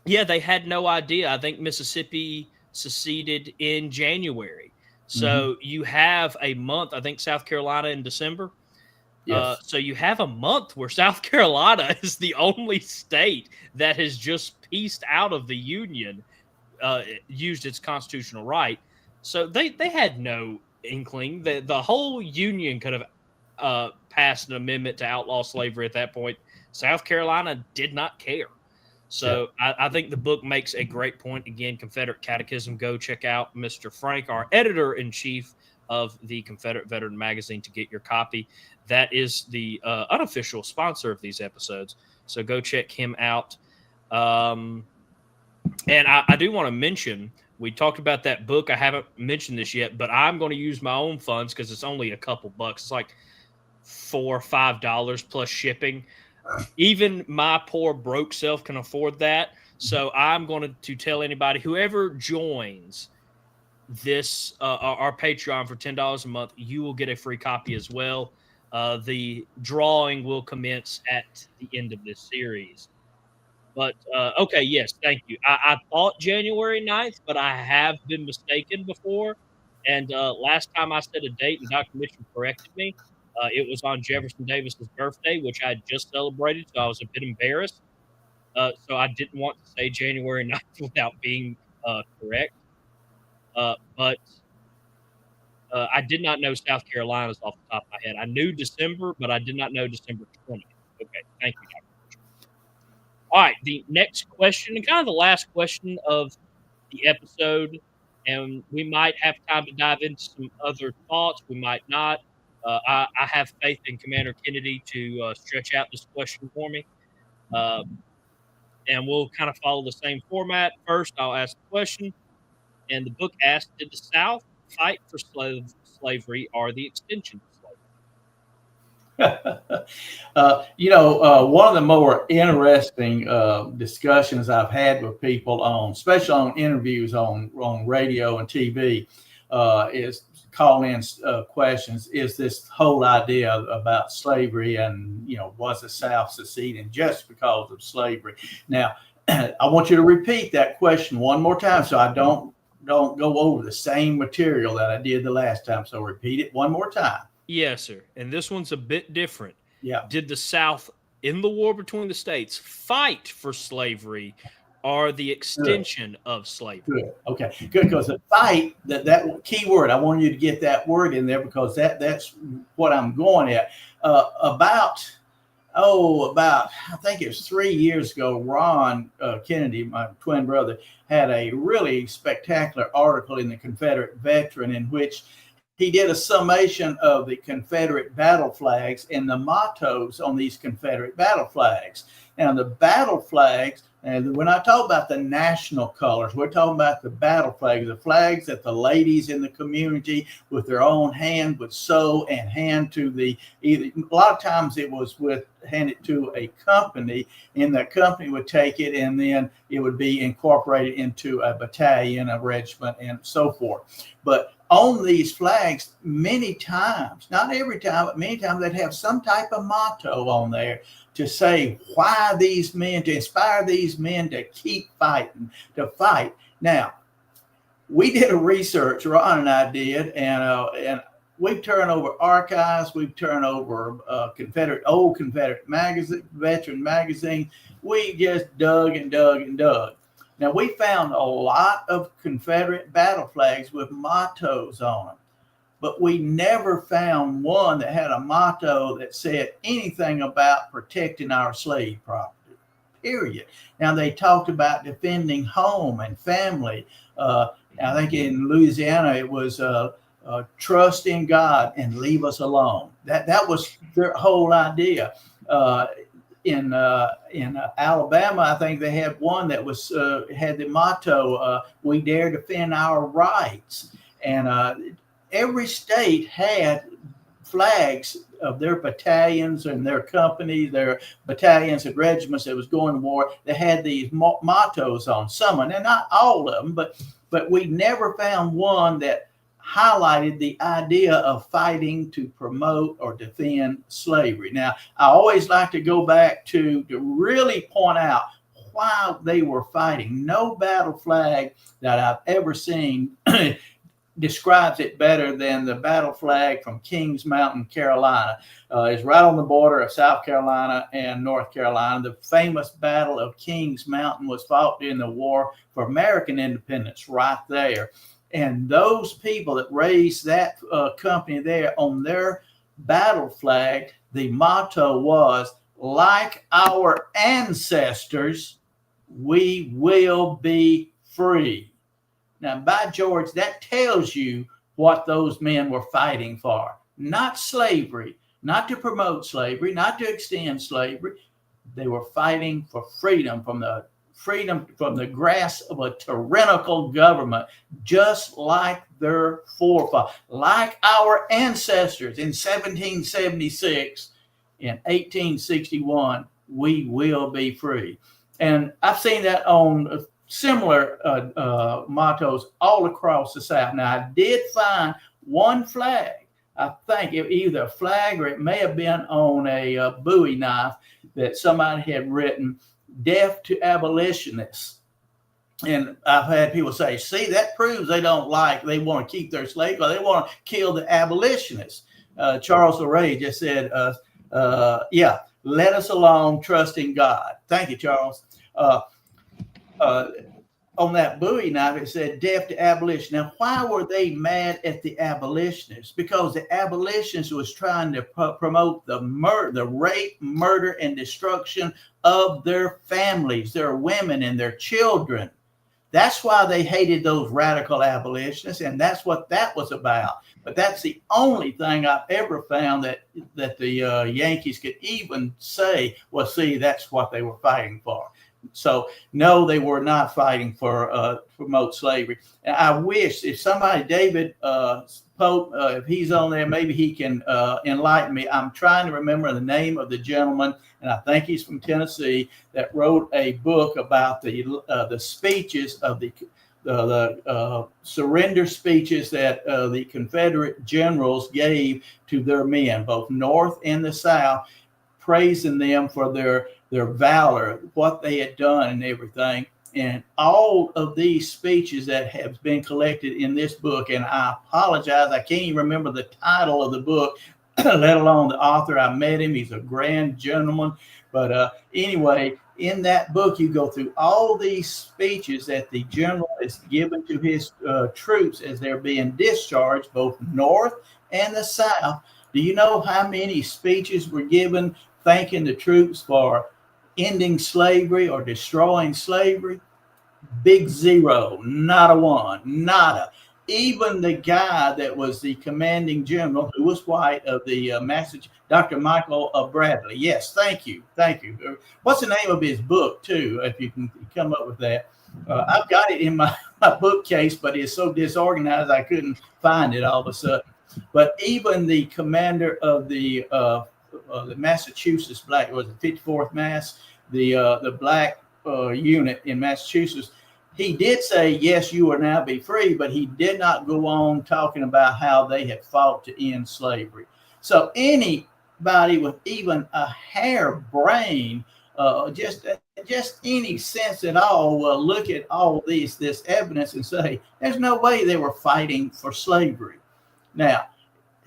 yeah, they had no idea. I think Mississippi seceded in January. So you have a month, I think South Carolina in December. Yes. So you have a month where South Carolina is the only state that has just pieced out of the Union, used its constitutional right. So they had no inkling that the whole Union could have passed an amendment to outlaw slavery at that point. South Carolina did not care. So I think the book makes a great point. Again, Confederate Catechism. Go check out Mr. Frank, our editor-in-chief of the Confederate Veteran Magazine, to get your copy. That is the unofficial sponsor of these episodes. So go check him out. And I do want to mention, we talked about that book. I haven't mentioned this yet, but I'm going to use my own funds because it's only a couple bucks. It's like $4 or $5 plus shipping. Even my poor broke self can afford that. So I'm going to tell anybody, whoever joins this our Patreon for $10 a month, you will get a free copy as well. The drawing will commence at the end of this series. But okay, yes, thank you. I thought January 9th, but I have been mistaken before. And last time I said a date and Dr. Mitchell corrected me. It was on Jefferson Davis's birthday, which I had just celebrated, so I was a bit embarrassed. So I didn't want to say January 9th without being correct. But I did not know South Carolina's off the top of my head. I knew December, but I did not know December 20th. Okay, thank you, Dr. Mitchell. All right, the next question, and kind of the last question of the episode, and we might have time to dive into some other thoughts. We might not. I have faith in Commander Kennedy to stretch out this question for me. And we'll kind of follow the same format. First, I'll ask the question. And the book asks, did the South fight for slavery or the extension of slavery? One of the more interesting discussions I've had with people especially on interviews on radio and TV, is call-in questions, is this whole idea about slavery and, was the South seceding just because of slavery? Now, I want you to repeat that question one more time so I don't go over the same material that I did the last time. So repeat it one more time. Yes, sir. And this one's a bit different. Yeah. Did the South, in the war between the states, fight for slavery or the extension of slavery? Good. Okay. Good. Because the fight, that key word, I want you to get that word in there because that's what I'm going at. About I think it was 3 years ago, Ron Kennedy, my twin brother, had a really spectacular article in the Confederate Veteran in which he did a summation of the Confederate battle flags and the mottos on these Confederate battle flags. Now, the battle flags, and when I talk about the national colors, we're talking about the battle flags, the flags that the ladies in the community with their own hand would sew and hand to a lot of times it was handed to a company, and that company would take it and then it would be incorporated into a battalion, a regiment, and so forth. But on these flags many times, not every time, but many times, they'd have some type of motto on there to say why these men, to inspire these men to keep fighting, to fight. Now, we did a research, Ron and I did, and we've turned over archives, we've turned over old Confederate magazine, veteran magazine. We just dug and dug and dug. Now, we found a lot of Confederate battle flags with mottos on them, but we never found one that had a motto that said anything about protecting our slave property, period. Now, they talked about defending home and family. I think in Louisiana, it was trust in God and leave us alone. That was their whole idea. In Alabama, I think they had one that was had the motto, we dare defend our rights. And every state had flags of their battalions and their companies, their battalions and regiments that was going to war. They had these mottos on some, and not all of them, but we never found one that highlighted the idea of fighting to promote or defend slavery. Now, I always like to go back to really point out why they were fighting. No battle flag that I've ever seen describes it better than the battle flag from Kings Mountain, Carolina. It's right on the border of South Carolina and North Carolina. The famous Battle of Kings Mountain was fought in the War for American independence right there. And those people that raised that company there, on their battle flag, the motto was, like our ancestors, we will be free. Now, by George, that tells you what those men were fighting for. Not slavery, not to promote slavery, not to extend slavery. They were fighting for freedom from the grasp of a tyrannical government, just like their forefathers, like our ancestors in 1776, in 1861, we will be free. And I've seen that on similar mottos all across the South. Now, I did find one flag, I think either a flag or it may have been on a Bowie knife that somebody had written, "Death to abolitionists." And I've had people say, see, that proves they want to keep their slaves, or they want to kill the abolitionists. Charles LeRae just said, yeah, let us alone, trust in God. Thank you, Charles. On that Bowie knife, it said death to abolition. Now, why were they mad at the abolitionists? Because the abolitionists was trying to promote the rape, murder, and destruction of their families, their women, and their children. That's why they hated those radical abolitionists, and that's what that was about. But that's the only thing I've ever found that the Yankees could even say, well, see, that's what they were fighting for. So, no, they were not fighting for promote slavery. And I wish if somebody, David Pope, if he's on there, maybe he can enlighten me. I'm trying to remember the name of the gentleman, and I think he's from Tennessee, that wrote a book about the speeches of the surrender speeches that the Confederate generals gave to their men, both North and the South, praising them for their valor, what they had done and everything. And all of these speeches that have been collected in this book, and I apologize, I can't even remember the title of the book, let alone the author. I met him. He's a grand gentleman. But anyway, in that book, you go through all these speeches that the general is given to his troops as they're being discharged, both North and the South. Do you know how many speeches were given thanking the troops for ending slavery or destroying slavery? Big zero, not a one, nada. Even the guy that was the commanding general, who was white, of the Dr. Michael Bradley. Yes, thank you. What's the name of his book, too, if you can come up with that? I've got it in my bookcase, but it's so disorganized I couldn't find it all of a sudden. But even the commander of the Massachusetts Black, was it 54th Mass, the Black unit in Massachusetts, he did say, yes, you will now be free, but he did not go on talking about how they had fought to end slavery. So anybody with even a hair brain, just any sense at all, will look at all this evidence and say, there's no way they were fighting for slavery. Now,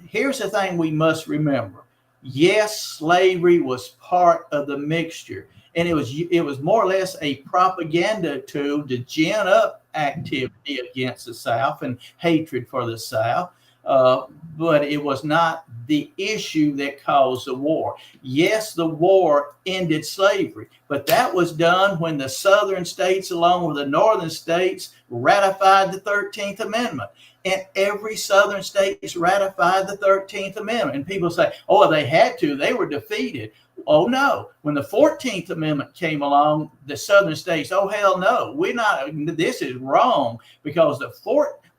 here's the thing we must remember. Yes, slavery was part of the mixture. And it was more or less a propaganda tool to gin up activity against the South and hatred for the South. But it was not the issue that caused the war. Yes, the war ended slavery, but that was done when the Southern states, along with the Northern states, ratified the 13th Amendment. And every Southern state ratified the 13th Amendment. And people say, oh, they had to. They were defeated. Oh, no. When the 14th Amendment came along, the Southern states, oh, hell no. This is wrong, because the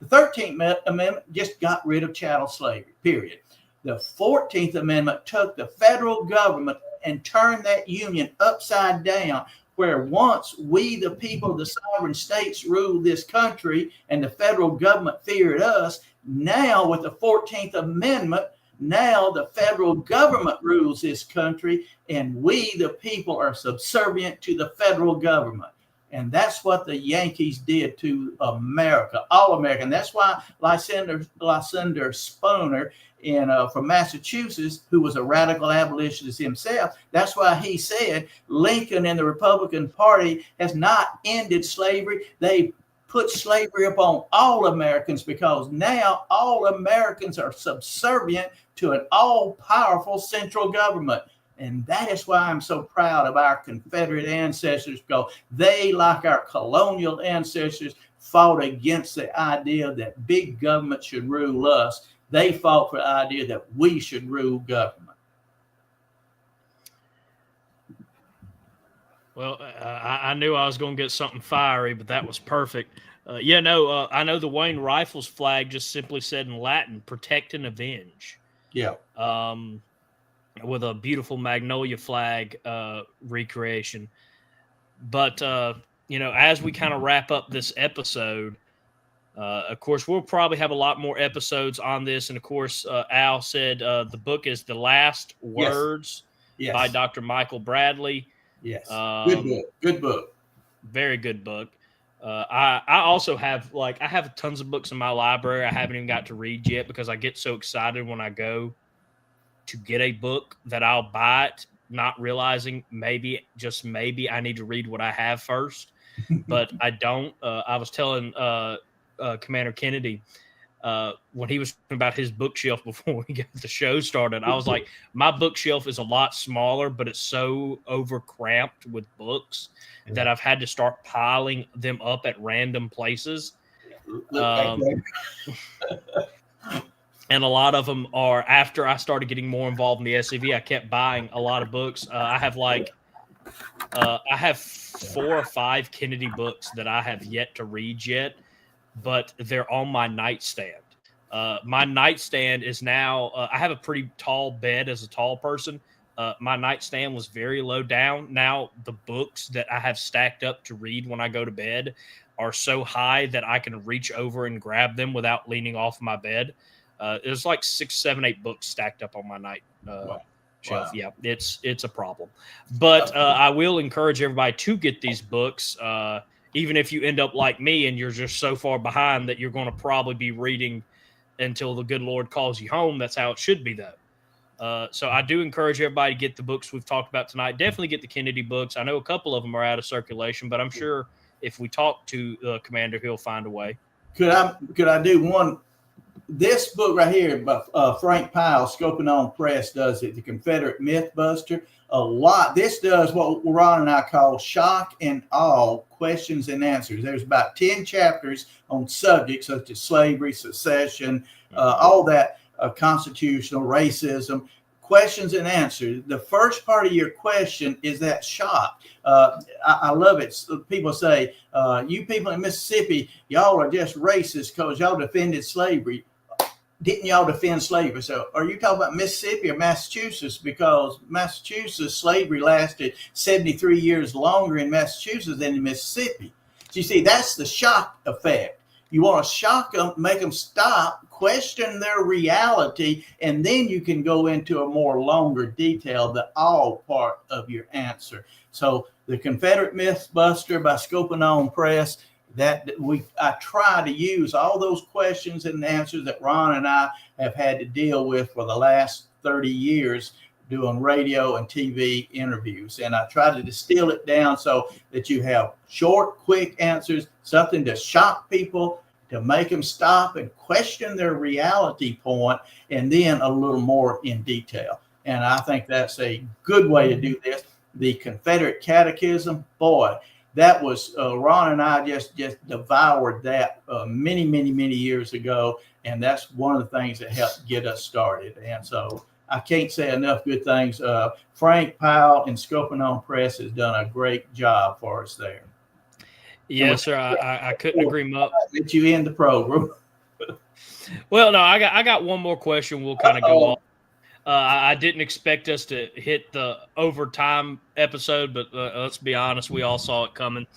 13th Amendment just got rid of chattel slavery, period. The 14th Amendment took the federal government and turned that union upside down, where once we, the people of the sovereign states, ruled this country and the federal government feared us, now with the 14th Amendment, now the federal government rules this country, and we, the people, are subservient to the federal government. And that's what the Yankees did to America, all America. And that's why Lysander Spooner from Massachusetts, who was a radical abolitionist himself, that's why he said Lincoln and the Republican Party has not ended slavery. They put slavery upon all Americans, because now all Americans are subservient to an all-powerful central government. And that is why I'm so proud of our Confederate ancestors, because they, like our colonial ancestors, fought against the idea that big government should rule us. They fought for the idea that we should rule government. Well, I knew I was going to get something fiery, but that was perfect. I know the Wayne Rifles flag just simply said in Latin, protect and avenge. Yeah. With a beautiful magnolia flag recreation. But, as we kind of wrap up this episode, of course, we'll probably have a lot more episodes on this. And, of course, Al said the book is The Last Words by Dr. Michael Bradley. Yes. Good book. Good book. Very good book. I also have, I have tons of books in my library I haven't even got to read yet, because I get so excited when I go to get a book that I'll buy it, not realizing maybe, just maybe, I need to read what I have first. But I don't. I was telling Commander Kennedy when he was talking about his bookshelf before we got the show started, I was like, my bookshelf is a lot smaller, but it's so overcramped with books that I've had to start piling them up at random places. And a lot of them are after I started getting more involved in the SCV. I kept buying a lot of books. I have 4 or 5 Kennedy books that I have yet to read yet, but they're on my nightstand. My nightstand is now, I have a pretty tall bed as a tall person. My nightstand was very low down. Now the books that I have stacked up to read when I go to bed are so high that I can reach over and grab them without leaning off my bed. There's 6, 7, 8 books stacked up on my shelf. Wow. Yeah, it's a problem. But I will encourage everybody to get these books, even if you end up like me and you're just so far behind that you're going to probably be reading until the good Lord calls you home. That's how it should be, though. So I do encourage everybody to get the books we've talked about tonight. Definitely get the Kennedy books. I know a couple of them are out of circulation, but I'm sure if we talk to Commander, he'll find a way. Could I do one? This book right here by Frank Powell, Scoping On Press, does it. The Confederate Mythbuster. A lot. This does what Ron and I call shock and awe questions and answers. There's about 10 chapters on subjects such as slavery, secession, all that, constitutional racism, questions and answers. The first part of your question is that shock. I love it. People say, you people in Mississippi, y'all are just racist because y'all defended slavery. Didn't y'all defend slavery? So are you talking about Mississippi or Massachusetts? Because Massachusetts slavery lasted 73 years longer in Massachusetts than in Mississippi. you see, that's the shock effect. You want to shock them, make them stop, question their reality, and then you can go into a more longer detail, the all part of your answer. So the Confederate Mythbuster by Scoping On Press, I try to use all those questions and answers that Ron and I have had to deal with for the last 30 years doing radio and TV interviews. And I try to distill it down so that you have short, quick answers, something to shock people, to make them stop and question their reality point, and then a little more in detail. And I think that's a good way to do this. The Confederate Catechism, boy, that was Ron and I just devoured that many years ago, and that's one of the things that helped get us started. And so I can't say enough good things. Frank Powell and Scoping On Press has done a great job for us there. Yes, sir. I couldn't agree more. Let you end the program. Well, no, I got one more question. We'll kind of go off. I didn't expect us to hit the overtime episode, but let's be honest, we all saw it coming.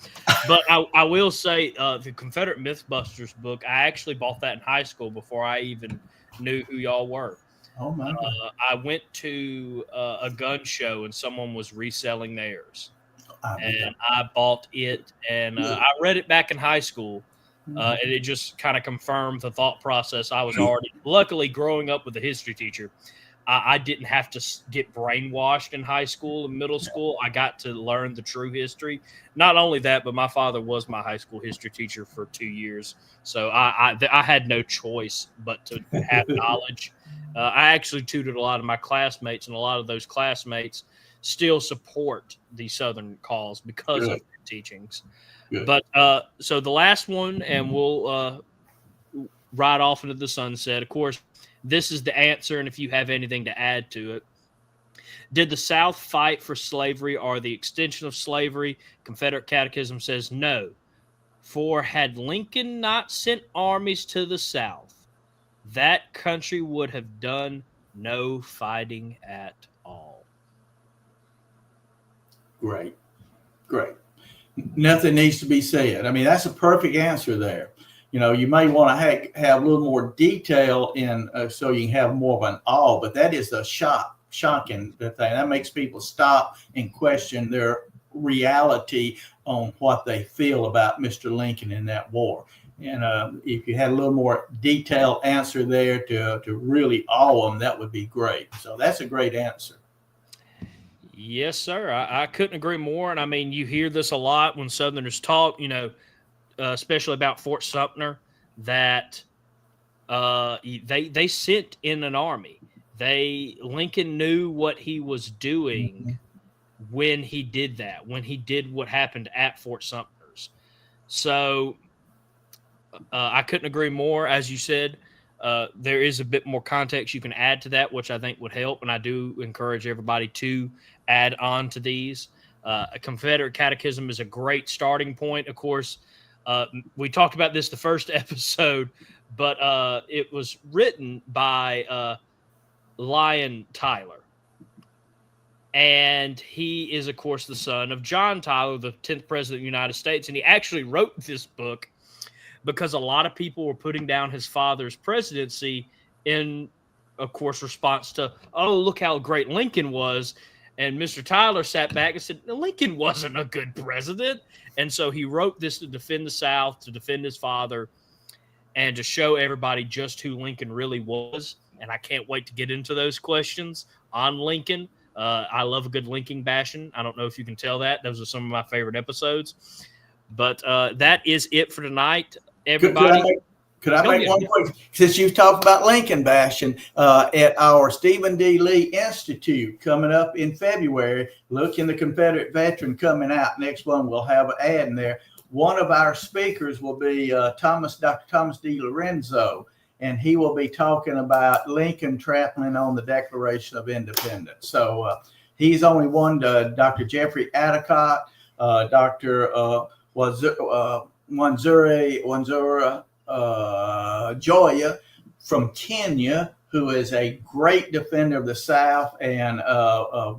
But I will say the Confederate Mythbusters book, I actually bought that in high school before I even knew who y'all were. Oh, my God. I went to a gun show and someone was reselling theirs. And I bought it, and I read it back in high school, and it just kind of confirmed the thought process I was already. Luckily, growing up with a history teacher, I didn't have to get brainwashed in high school and middle school. I got to learn the true history. Not only that, but my father was my high school history teacher for 2 years, so I had no choice but to have knowledge. I actually tutored a lot of my classmates, and a lot of those classmates still support the Southern cause because of their teachings. Good. But so the last one, and we'll ride off into the sunset. Of course, this is the answer, and if you have anything to add to it. Did the South fight for slavery or the extension of slavery? Confederate Catechism says no. For had Lincoln not sent armies to the South, that country would have done no fighting at all. Great. Nothing needs to be said. I mean, that's a perfect answer there. You know, you may want to have a little more detail in so you can have more of an awe, but that is a shocking thing. That makes people stop and question their reality on what they feel about Mr. Lincoln in that war. And if you had a little more detailed answer there to really awe them, that would be great. So that's a great answer. Yes, sir. I couldn't agree more. And I mean, you hear this a lot when Southerners talk, you know, especially about Fort Sumter, that they sent in an army. Lincoln knew what he was doing when he did that, when he did what happened at Fort Sumter's. So I couldn't agree more. As you said, there is a bit more context you can add to that, which I think would help. And I do encourage everybody to add on to these. A Confederate Catechism is a great starting point. Of course, we talked about this the first episode, but it was written by Lyon Tyler. And he is, of course, the son of John Tyler, the 10th president of the United States. And he actually wrote this book because a lot of people were putting down his father's presidency in, of course, response to, oh, look how great Lincoln was. And Mr. Tyler sat back and said, Lincoln wasn't a good president. And so he wrote this to defend the South, to defend his father, and to show everybody just who Lincoln really was. And I can't wait to get into those questions on Lincoln. I love a good Lincoln bashing. I don't know if you can tell that. Those are some of my favorite episodes. But that is it for tonight. Everybody. Could I make one quick? Since you've talked about Lincoln bashing, at our Stephen D. Lee Institute coming up in February, look in the Confederate Veteran coming out. Next one, we'll have an ad in there. One of our speakers will be Dr. Thomas D. Lorenzo, and he will be talking about Lincoln trampling on the Declaration of Independence. So he's only one. Dr. Jeffrey Adicott, Dr. Wanzura Joya from Kenya, who is a great defender of the South and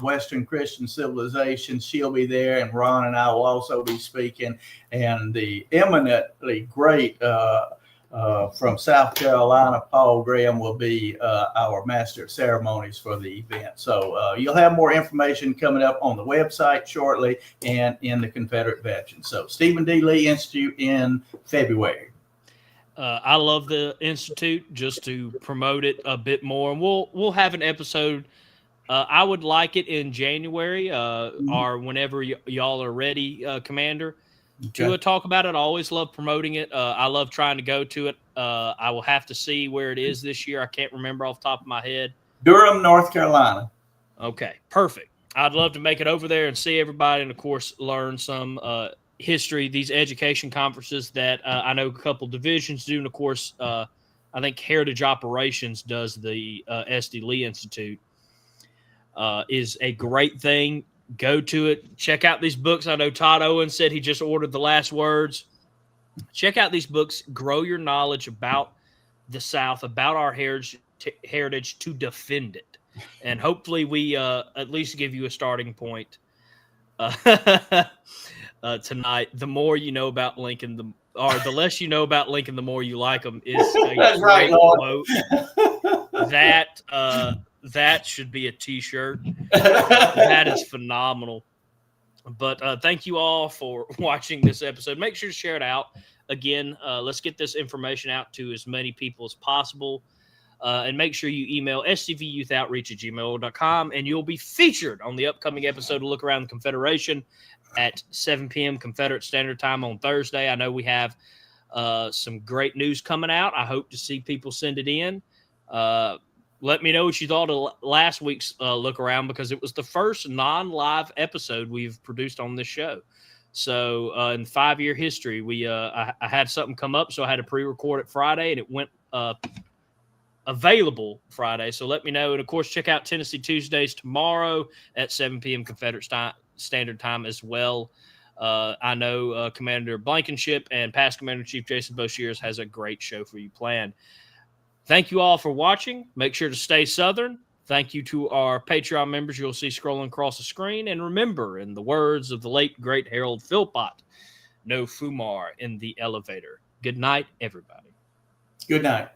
Western Christian civilization. She'll be there, and Ron and I will also be speaking. And the eminently great from South Carolina, Paul Graham, will be our master of ceremonies for the event. So you'll have more information coming up on the website shortly and in the Confederate Veterans. So Stephen D. Lee Institute in February. I love the Institute, just to promote it a bit more. And we'll have an episode. I would like it in January or whenever y'all are ready, Commander, to talk about it. I always love promoting it. I love trying to go to it. I will have to see where it is this year. I can't remember off the top of my head. Durham, North Carolina. Okay, perfect. I'd love to make it over there and see everybody and, of course, learn some history, these education conferences that I know a couple divisions do. And of course, I think Heritage Operations does the SD Lee Institute, is a great thing. Go to it. Check out these books. I know Todd Owen said he just ordered The Last Words. Check out these books. Grow your knowledge about the South, about our heritage to defend it. And hopefully we at least give you a starting point. Tonight, the more you know about Lincoln, the less you know about Lincoln, the more you like him, is a That's great right, quote. That should be a T-shirt. That is phenomenal. But thank you all for watching this episode. Make sure to share it out. Again, let's get this information out to as many people as possible. And make sure you email scvyouth@gmail.com, and you'll be featured on the upcoming episode of Look Around the Confederation at 7 p.m. Confederate Standard Time on Thursday. I know we have some great news coming out. I hope to see people send it in. Let me know what you thought of last week's Look Around, because it was the first non-live episode we've produced on this show. So in 5-year history, I had something come up, so I had to pre-record it Friday, and it went available Friday. So let me know. And, of course, check out Tennessee Tuesdays tomorrow at 7 p.m. Confederate Standard Time as well. I know Commander Blankenship and past Commander-in-Chief Jason Boshears has a great show for you planned. Thank you all for watching. Make sure to stay Southern. Thank you to our Patreon members you'll see scrolling across the screen. And remember, in the words of the late, great Harold Philpott, no Fumar in the elevator. Good night, everybody. Good night.